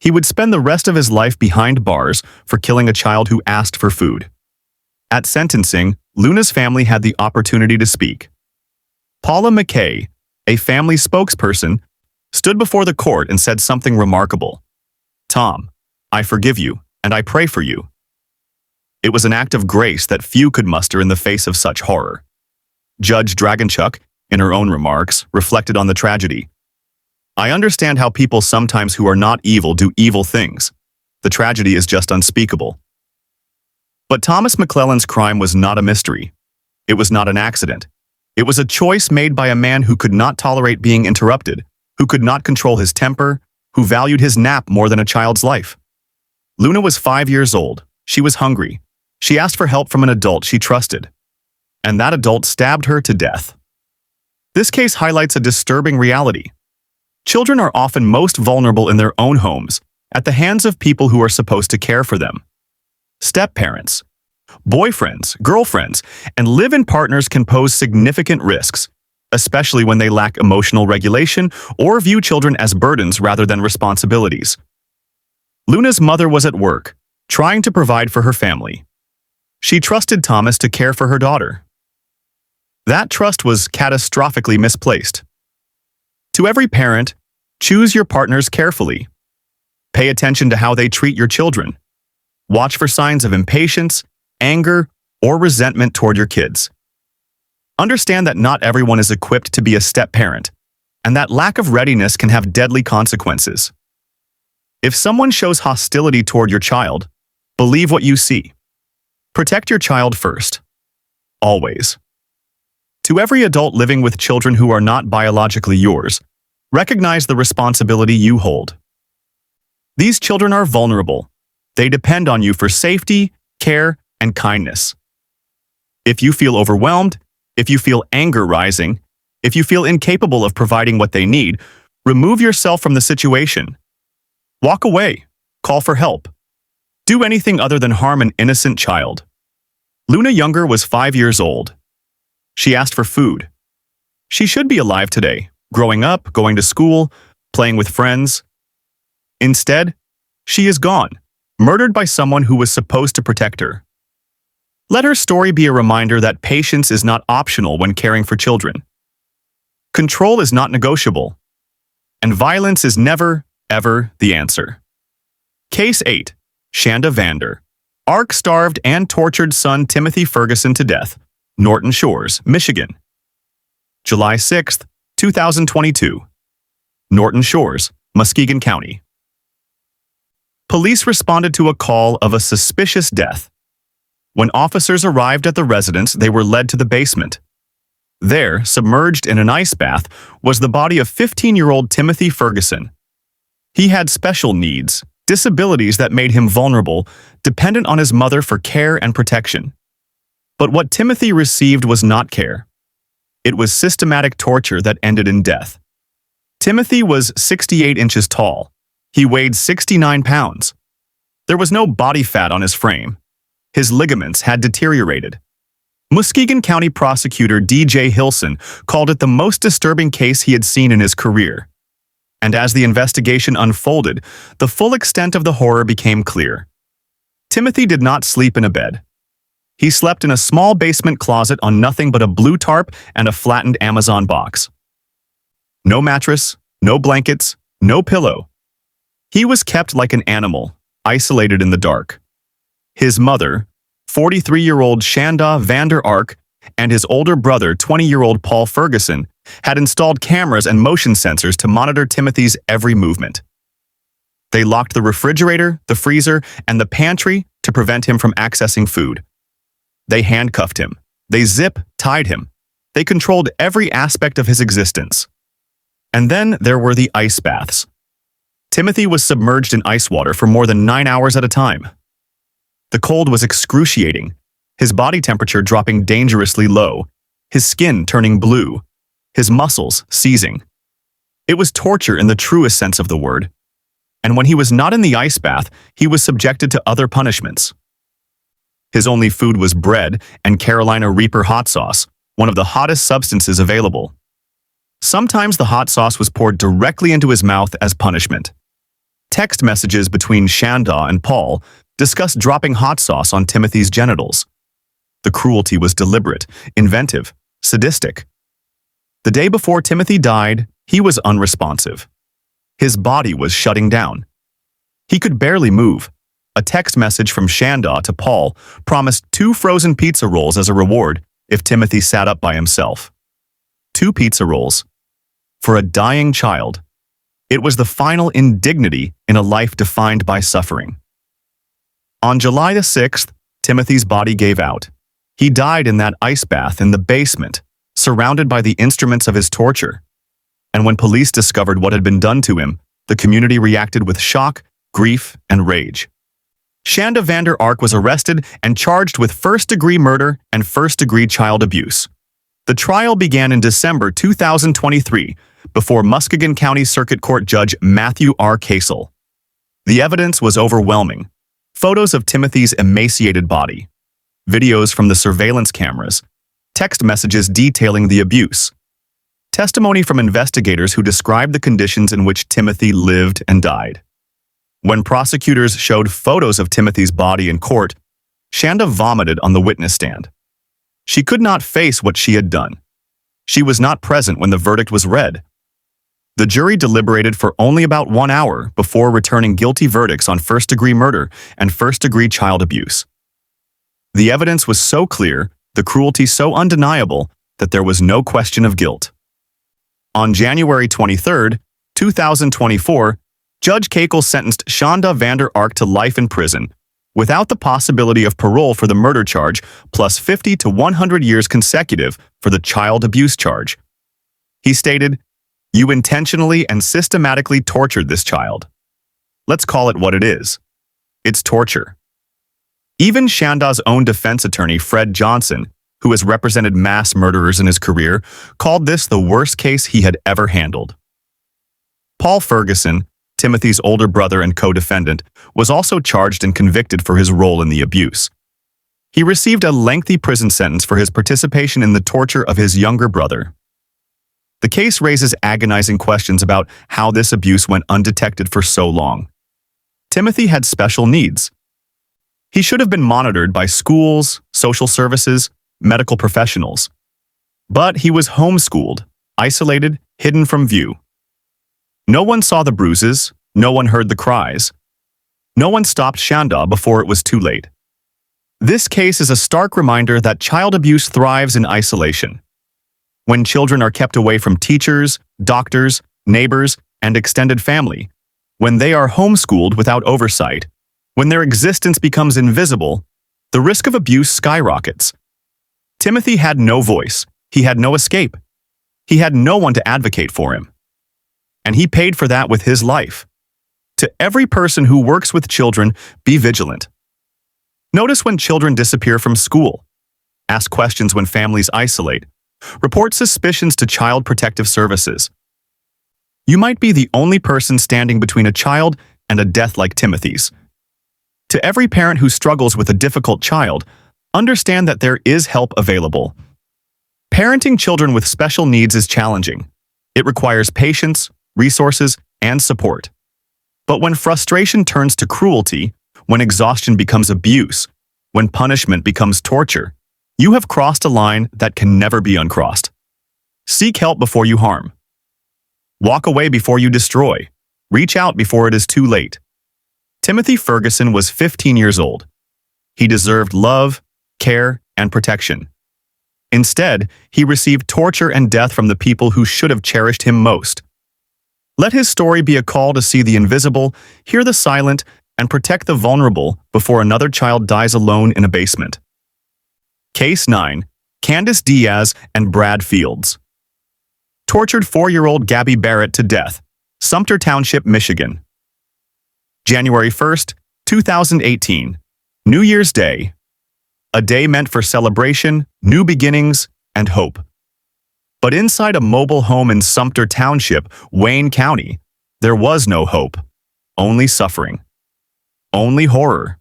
He would spend the rest of his life behind bars for killing a child who asked for food. At sentencing, Luna's family had the opportunity to speak. Paula McKay, a family spokesperson, stood before the court and said something remarkable. "Tom, I forgive you, and I pray for you." It was an act of grace that few could muster in the face of such horror. Judge Dragonchuk, in her own remarks, reflected on the tragedy. "I understand how people sometimes who are not evil do evil things. The tragedy is just unspeakable." But Thomas McClellan's crime was not a mystery. It was not an accident. It was a choice made by a man who could not tolerate being interrupted, who could not control his temper, who valued his nap more than a child's life. Luna was 5 years old. She was hungry. She asked for help from an adult she trusted. And that adult stabbed her to death. This case highlights a disturbing reality. Children are often most vulnerable in their own homes, at the hands of people who are supposed to care for them. Step-parents, boyfriends, girlfriends, and live-in partners can pose significant risks, especially when they lack emotional regulation or view children as burdens rather than responsibilities. Luna's mother was at work, trying to provide for her family. She trusted Thomas to care for her daughter. That trust was catastrophically misplaced. To every parent, choose your partners carefully. Pay attention to how they treat your children. Watch for signs of impatience, anger, or resentment toward your kids. Understand that not everyone is equipped to be a step-parent, and that lack of readiness can have deadly consequences. If someone shows hostility toward your child, believe what you see. Protect your child first. Always. To every adult living with children who are not biologically yours, recognize the responsibility you hold. These children are vulnerable. They depend on you for safety, care, and kindness. If you feel overwhelmed, if you feel anger rising, if you feel incapable of providing what they need, remove yourself from the situation. Walk away. Call for help. Do anything other than harm an innocent child. Luna Younger was 5 years old. She asked for food. She should be alive today, growing up, going to school, playing with friends. Instead, she is gone, murdered by someone who was supposed to protect her. Let her story be a reminder that patience is not optional when caring for children. Control is not negotiable. And violence is never, ever the answer. Case 8. Shanda Vander Ark starved and tortured son Timothy Ferguson to death, Norton Shores, Michigan. July 6, 2022. Norton Shores, Muskegon County. Police responded to a call of a suspicious death. When officers arrived at the residence, they were led to the basement. There, submerged in an ice bath, was the body of 15-year-old Timothy Ferguson. He had special needs, disabilities that made him vulnerable, dependent on his mother for care and protection. But what Timothy received was not care. It was systematic torture that ended in death. Timothy was 68 inches tall. He weighed 69 pounds. There was no body fat on his frame. His ligaments had deteriorated. Muskegon County prosecutor D.J. Hilson called it the most disturbing case he had seen in his career. And as the investigation unfolded, the full extent of the horror became clear. Timothy did not sleep in a bed. He slept in a small basement closet on nothing but a blue tarp and a flattened Amazon box. No mattress, no blankets, no pillow. He was kept like an animal, isolated in the dark. His mother, 43-year-old Shanda Vander Ark, and his older brother, 20-year-old Paul Ferguson, had installed cameras and motion sensors to monitor Timothy's every movement. They locked the refrigerator, the freezer, and the pantry to prevent him from accessing food. They handcuffed him. They zip-tied him. They controlled every aspect of his existence. And then there were the ice baths. Timothy was submerged in ice water for more than 9 hours at a time. The cold was excruciating, his body temperature dropping dangerously low, his skin turning blue, his muscles seizing. It was torture in the truest sense of the word. And when he was not in the ice bath, he was subjected to other punishments. His only food was bread and Carolina Reaper hot sauce, one of the hottest substances available. Sometimes the hot sauce was poured directly into his mouth as punishment. Text messages between Shanda and Paul discussed dropping hot sauce on Timothy's genitals. The cruelty was deliberate, inventive, sadistic. The day before Timothy died, he was unresponsive. His body was shutting down. He could barely move. A text message from Shanda to Paul promised 2 frozen pizza rolls as a reward if Timothy sat up by himself. 2 pizza rolls. For a dying child. It was the final indignity in a life defined by suffering. On July the 6th, Timothy's body gave out. He died in that ice bath in the basement, surrounded by the instruments of his torture. And when police discovered what had been done to him, the community reacted with shock, grief, and rage. Shanda Vander Ark was arrested and charged with first-degree murder and first-degree child abuse. The trial began in December 2023 before Muskegon County Circuit Court Judge Matthew R. Casel. The evidence was overwhelming. Photos of Timothy's emaciated body, videos from the surveillance cameras, text messages detailing the abuse, testimony from investigators who described the conditions in which Timothy lived and died. When prosecutors showed photos of Timothy's body in court, Shanda vomited on the witness stand. She could not face what she had done. She was not present when the verdict was read. The jury deliberated for only about 1 hour before returning guilty verdicts on first-degree murder and first-degree child abuse. The evidence was so clear, the cruelty so undeniable, that there was no question of guilt. On January 23, 2024, Judge Casel sentenced Shanda Vander Ark to life in prison, without the possibility of parole for the murder charge, plus 50 to 100 years consecutive for the child abuse charge. He stated, "You intentionally and systematically tortured this child. Let's call it what it is. It's torture." Even Shanda's own defense attorney, Fred Johnson, who has represented mass murderers in his career, called this the worst case he had ever handled. Paul Ferguson, Timothy's older brother and co-defendant, was also charged and convicted for his role in the abuse. He received a lengthy prison sentence for his participation in the torture of his younger brother. The case raises agonizing questions about how this abuse went undetected for so long. Timothy had special needs. He should have been monitored by schools, social services, medical professionals. But he was homeschooled, isolated, hidden from view. No one saw the bruises, no one heard the cries. No one stopped Shanda before it was too late. This case is a stark reminder that child abuse thrives in isolation. When children are kept away from teachers, doctors, neighbors, and extended family, when they are homeschooled without oversight, when their existence becomes invisible, the risk of abuse skyrockets. Timothy had no voice. He had no escape. He had no one to advocate for him. And he paid for that with his life. To every person who works with children, be vigilant. Notice when children disappear from school. Ask questions when families isolate. Report suspicions to Child Protective Services. You might be the only person standing between a child and a death like Timothy's. To every parent who struggles with a difficult child, understand that there is help available. Parenting children with special needs is challenging. It requires patience, resources, and support. But when frustration turns to cruelty, when exhaustion becomes abuse, when punishment becomes torture, you have crossed a line that can never be uncrossed. Seek help before you harm. Walk away before you destroy. Reach out before it is too late. Timothy Ferguson was 15 years old. He deserved love, care, and protection. Instead, he received torture and death from the people who should have cherished him most. Let his story be a call to see the invisible, hear the silent, and protect the vulnerable before another child dies alone in a basement. Case 9. Candace Diaz and Brad Fields. Tortured 4-year-old Gabby Barrett to death, Sumter Township, Michigan. January 1st, 2018. New Year's Day. A day meant for celebration, new beginnings, and hope. But inside a mobile home in Sumter Township, Wayne County, there was no hope. Only suffering. Only horror.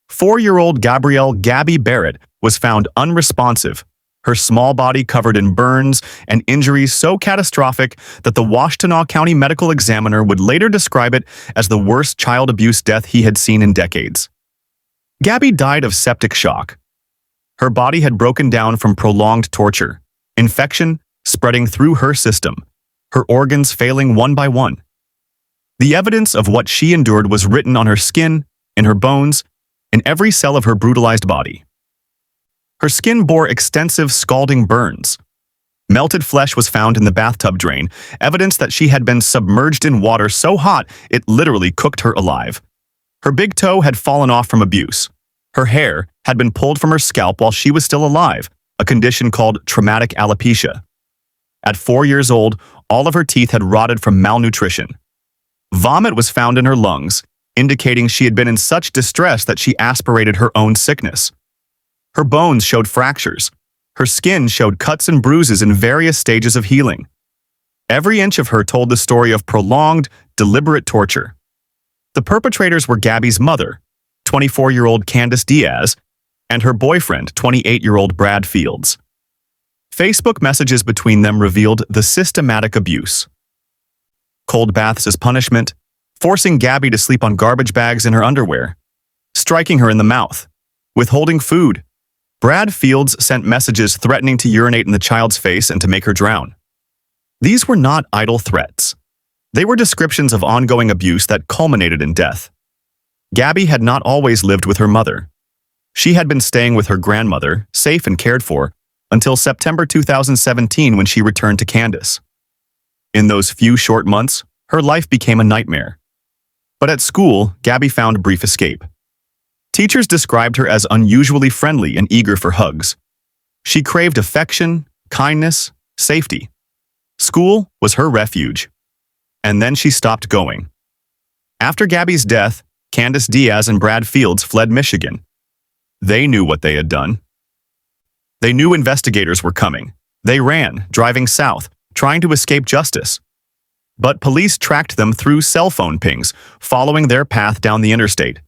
4-year-old Gabrielle "Gabby" Barrett was found unresponsive, her small body covered in burns and injuries so catastrophic that the Washtenaw County medical examiner would later describe it as the worst child abuse death he had seen in decades. Gabby died of septic shock. Her body had broken down from prolonged torture, infection spreading through her system, her organs failing one by one. The evidence of what she endured was written on her skin, in her bones, in every cell of her brutalized body. Her skin bore extensive scalding burns. Melted flesh was found in the bathtub drain, evidence that she had been submerged in water so hot it literally cooked her alive. Her big toe had fallen off from abuse. Her hair had been pulled from her scalp while she was still alive, a condition called traumatic alopecia. At 4 years old, all of her teeth had rotted from malnutrition. Vomit was found in her lungs, indicating she had been in such distress that she aspirated her own sickness. Her bones showed fractures. Her skin showed cuts and bruises in various stages of healing. Every inch of her told the story of prolonged, deliberate torture. The perpetrators were Gabby's mother, 24-year-old Candace Diaz, and her boyfriend, 28-year-old Brad Fields. Facebook messages between them revealed the systematic abuse. Cold baths as punishment, forcing Gabby to sleep on garbage bags in her underwear, striking her in the mouth, withholding food. Brad Fields sent messages threatening to urinate in the child's face and to make her drown. These were not idle threats. They were descriptions of ongoing abuse that culminated in death. Gabby had not always lived with her mother. She had been staying with her grandmother, safe and cared for, until September 2017 when she returned to Candace. In those few short months, her life became a nightmare. But at school, Gabby found brief escape. Teachers described her as unusually friendly and eager for hugs. She craved affection, kindness, safety. School was her refuge. And then she stopped going. After Gabby's death, Candace Diaz and Brad Fields fled Michigan. They knew what they had done. They knew investigators were coming. They ran, driving south, trying to escape justice. But police tracked them through cell phone pings, following their path down the interstate.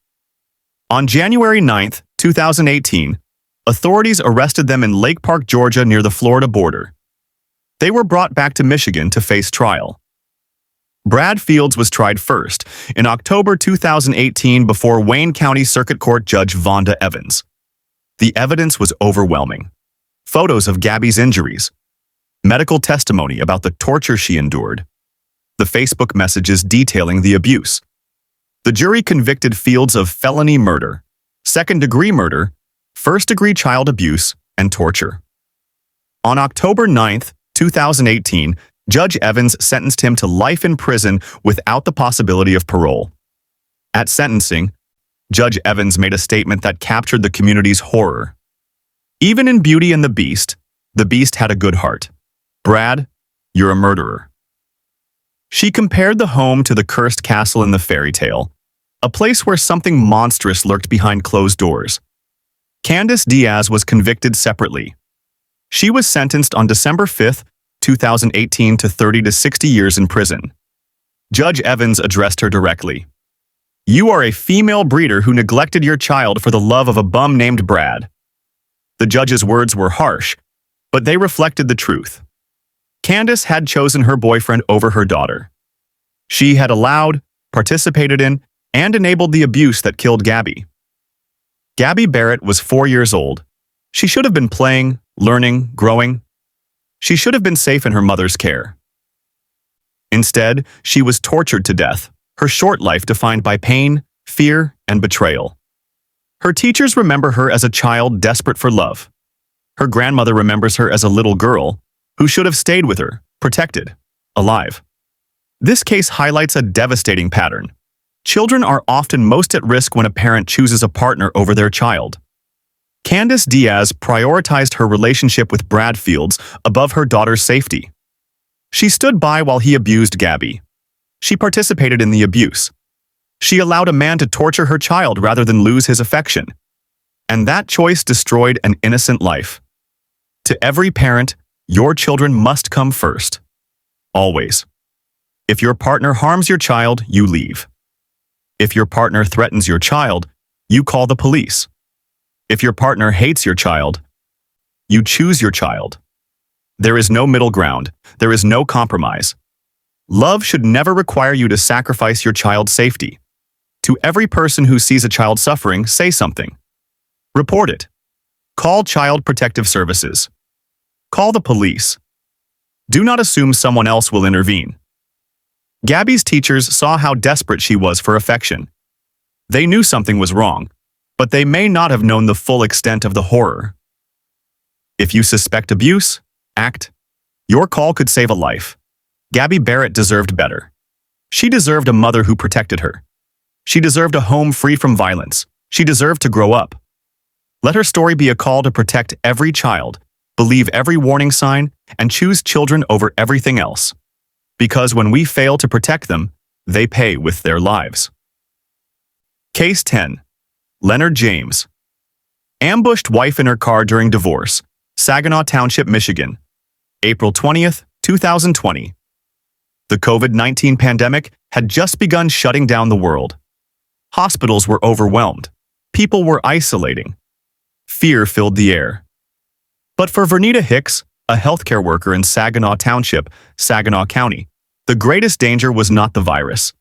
On January 9, 2018, authorities arrested them in Lake Park, Georgia, near the Florida border. They were brought back to Michigan to face trial. Brad Fields was tried first, in October 2018 before Wayne County Circuit Court Judge Vonda Evans. The evidence was overwhelming. Photos of Gabby's injuries, medical testimony about the torture she endured, the Facebook messages detailing the abuse. The jury convicted Fields of felony murder, second-degree murder, first-degree child abuse, and torture. On October 9, 2018, Judge Evans sentenced him to life in prison without the possibility of parole. At sentencing, Judge Evans made a statement that captured the community's horror. Even in Beauty and the Beast had a good heart. Brad, you're a murderer. She compared the home to the cursed castle in the fairy tale, a place where something monstrous lurked behind closed doors. Candace Diaz was convicted separately. She was sentenced on December 5, 2018 to 30 to 60 years in prison. Judge Evans addressed her directly. You are a female breeder who neglected your child for the love of a bum named Brad. The judge's words were harsh, but they reflected the truth. Candace had chosen her boyfriend over her daughter. She had allowed, participated in, and enabled the abuse that killed Gabby. Gabby Barrett was 4 years old. She should have been playing, learning, growing. She should have been safe in her mother's care. Instead, she was tortured to death, her short life defined by pain, fear, and betrayal. Her teachers remember her as a child desperate for love. Her grandmother remembers her as a little girl who should have stayed with her, protected, alive. This case highlights a devastating pattern. Children are often most at risk when a parent chooses a partner over their child. Candace Diaz prioritized her relationship with Brad Fields above her daughter's safety. She stood by while he abused Gabby. She participated in the abuse. She allowed a man to torture her child rather than lose his affection. And that choice destroyed an innocent life. To every parent, your children must come first. Always. If your partner harms your child, you leave. If your partner threatens your child, you call the police. If your partner hates your child, you choose your child. There is no middle ground. There is no compromise. Love should never require you to sacrifice your child's safety. To every person who sees a child suffering, say something. Report it. Call Child Protective Services. Call the police. Do not assume someone else will intervene. Gabby's teachers saw how desperate she was for affection. They knew something was wrong, but they may not have known the full extent of the horror. If you suspect abuse, act. Your call could save a life. Gabby Barrett deserved better. She deserved a mother who protected her. She deserved a home free from violence. She deserved to grow up. Let her story be a call to protect every child, believe every warning sign, and choose children over everything else. Because when we fail to protect them, they pay with their lives. Case 10. Leonard James. Ambushed wife in her car during divorce, Saginaw Township, Michigan. April 20th, 2020. The COVID-19 pandemic had just begun shutting down the world. Hospitals were overwhelmed. People were isolating. Fear filled the air. But for Vernita Hicks, a healthcare worker in Saginaw Township, Saginaw County, the greatest danger was not the virus.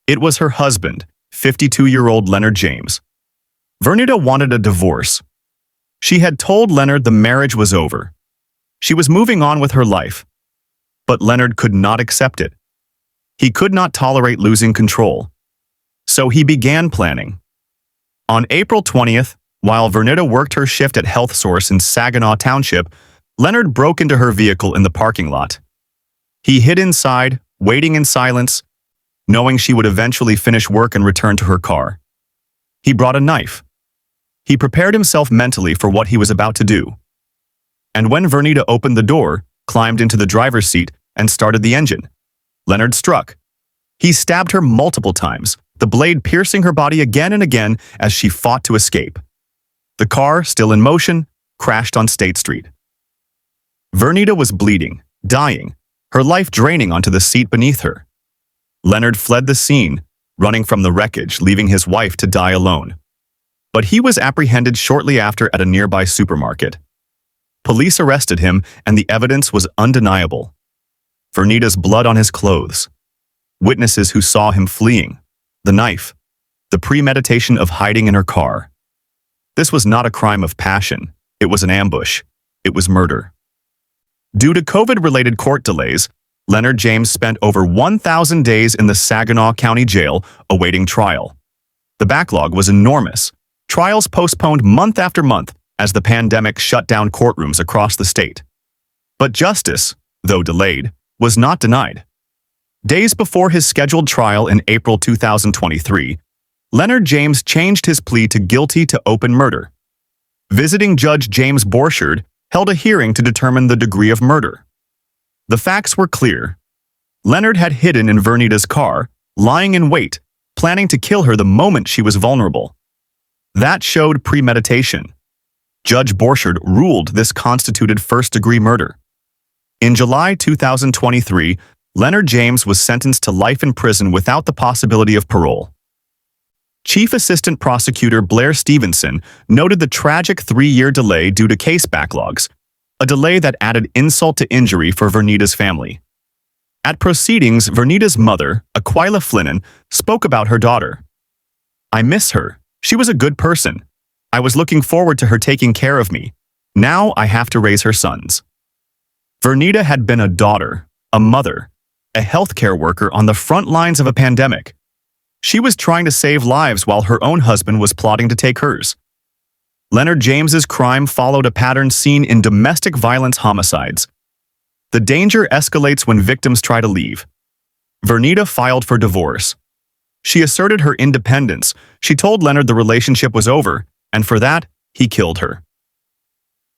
It was her husband, 52-year-old Leonard James. Vernita wanted a divorce. She had told Leonard the marriage was over. She was moving on with her life. But Leonard could not accept it. He could not tolerate losing control. So he began planning. On April 20th, while Vernita worked her shift at Health Source in Saginaw Township, Leonard broke into her vehicle in the parking lot. He hid inside, waiting in silence, knowing she would eventually finish work and return to her car. He brought a knife. He prepared himself mentally for what he was about to do. And when Vernita opened the door, climbed into the driver's seat, and started the engine, Leonard struck. He stabbed her multiple times, the blade piercing her body again and again as she fought to escape. The car, still in motion, crashed on State Street. Vernita was bleeding, dying, her life draining onto the seat beneath her. Leonard fled the scene, running from the wreckage, leaving his wife to die alone. But he was apprehended shortly after at a nearby supermarket. Police arrested him, and the evidence was undeniable. Vernita's blood on his clothes, witnesses who saw him fleeing, the knife, the premeditation of hiding in her car. This was not a crime of passion. It was an ambush. It was murder. Due to COVID-related court delays, Leonard James spent over 1,000 days in the Saginaw County Jail awaiting trial. The backlog was enormous. Trials postponed month after month as the pandemic shut down courtrooms across the state. But justice, though delayed, was not denied. Days before his scheduled trial in April 2023, Leonard James changed his plea to guilty to open murder. Visiting Judge James Borchard held a hearing to determine the degree of murder. The facts were clear. Leonard had hidden in Vernita's car, lying in wait, planning to kill her the moment she was vulnerable. That showed premeditation. Judge Borchard ruled this constituted first-degree murder. In July 2023, Leonard James was sentenced to life in prison without the possibility of parole. Chief Assistant Prosecutor Blair Stevenson noted the tragic 3-year delay due to case backlogs, a delay that added insult to injury for Vernita's family. At proceedings, Vernita's mother, Aquila Flinnan, spoke about her daughter. "I miss her. She was a good person. I was looking forward to her taking care of me. Now I have to raise her sons." Vernita had been a daughter, a mother, a healthcare worker on the front lines of a pandemic. She was trying to save lives while her own husband was plotting to take hers. Leonard James's crime followed a pattern seen in domestic violence homicides. The danger escalates when victims try to leave. Vernita filed for divorce. She asserted her independence. She told Leonard the relationship was over, and for that, he killed her.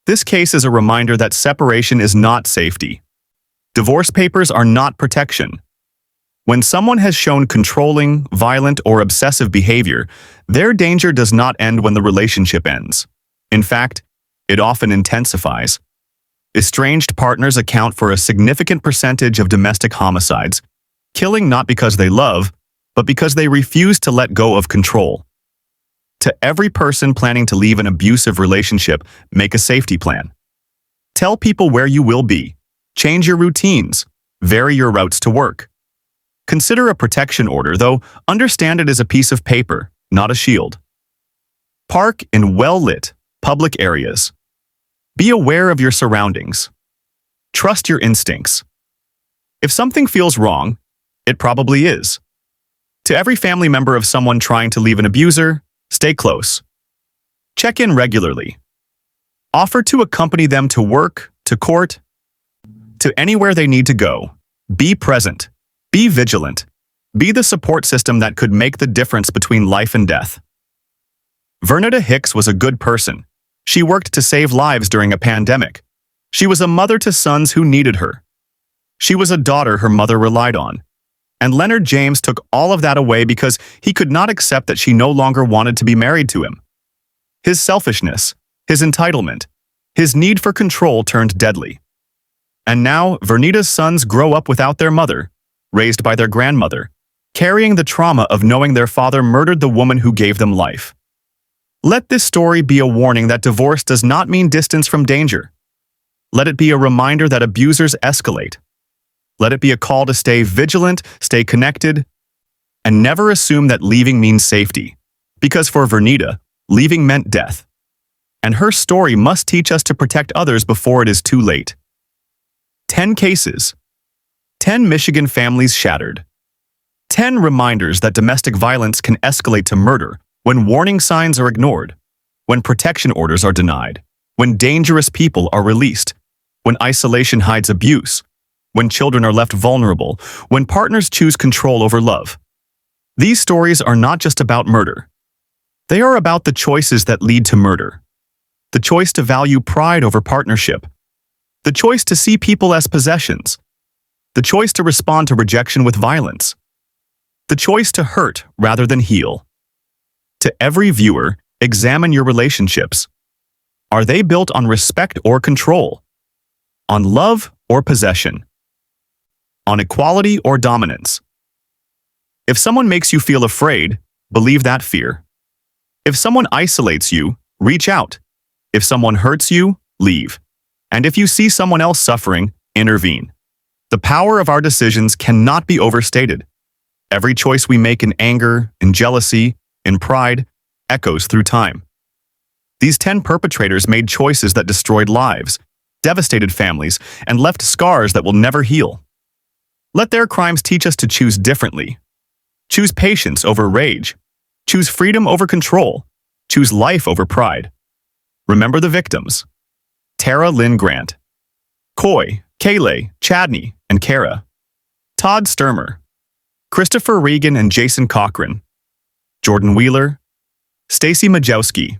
This case is a reminder that separation is not safety. Divorce papers are not protection. When someone has shown controlling, violent, or obsessive behavior, their danger does not end when the relationship ends. In fact, it often intensifies. Estranged partners account for a significant percentage of domestic homicides, killing not because they love, but because they refuse to let go of control. To every person planning to leave an abusive relationship, make a safety plan. Tell people where you will be. Change your routines. Vary your routes to work. Consider a protection order, though understand it is a piece of paper, not a shield. Park in well-lit, public areas. Be aware of your surroundings. Trust your instincts. If something feels wrong, it probably is. To every family member of someone trying to leave an abuser, stay close. Check in regularly. Offer to accompany them to work, to court, to anywhere they need to go. Be present. Be vigilant. Be the support system that could make the difference between life and death. Vernita Hicks was a good person. She worked to save lives during a pandemic. She was a mother to sons who needed her. She was a daughter her mother relied on. And Leonard James took all of that away because he could not accept that she no longer wanted to be married to him. His selfishness, his entitlement, his need for control turned deadly. And now Vernita's sons grow up without their mother, raised by their grandmother, carrying the trauma of knowing their father murdered the woman who gave them life. Let this story be a warning that divorce does not mean distance from danger. Let it be a reminder that abusers escalate. Let it be a call to stay vigilant, stay connected, and never assume that leaving means safety. Because for Vernita, leaving meant death. And her story must teach us to protect others before it is too late. 10 cases. 10 Michigan families shattered. 10 reminders that domestic violence can escalate to murder when warning signs are ignored, when protection orders are denied, when dangerous people are released, when isolation hides abuse, when children are left vulnerable, when partners choose control over love. These stories are not just about murder. They are about the choices that lead to murder. The choice to value pride over partnership. The choice to see people as possessions. The choice to respond to rejection with violence. The choice to hurt rather than heal. To every viewer, examine your relationships. Are they built on respect or control? On love or possession? On equality or dominance? If someone makes you feel afraid, believe that fear. If someone isolates you, reach out. If someone hurts you, leave. And if you see someone else suffering, intervene. The power of our decisions cannot be overstated. Every choice we make in anger, in jealousy, in pride, echoes through time. These 10 perpetrators made choices that destroyed lives, devastated families, and left scars that will never heal. Let their crimes teach us to choose differently. Choose patience over rage. Choose freedom over control. Choose life over pride. Remember the victims. Tara Lynn Grant. Coy, Kayleigh, Chadney, and Kara. Todd Sturmer. Christopher Regan and Jason Cochran. Jordan Wheeler. Stacy Majowski.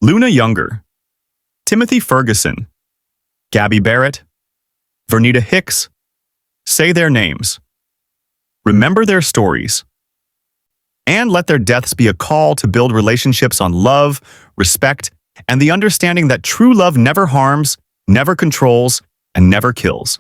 Luna Younger. Timothy Ferguson. Gabby Barrett. Vernita Hicks. Say their names. Remember their stories. And let their deaths be a call to build relationships on love, respect, and the understanding that true love never harms, never controls, and never kills.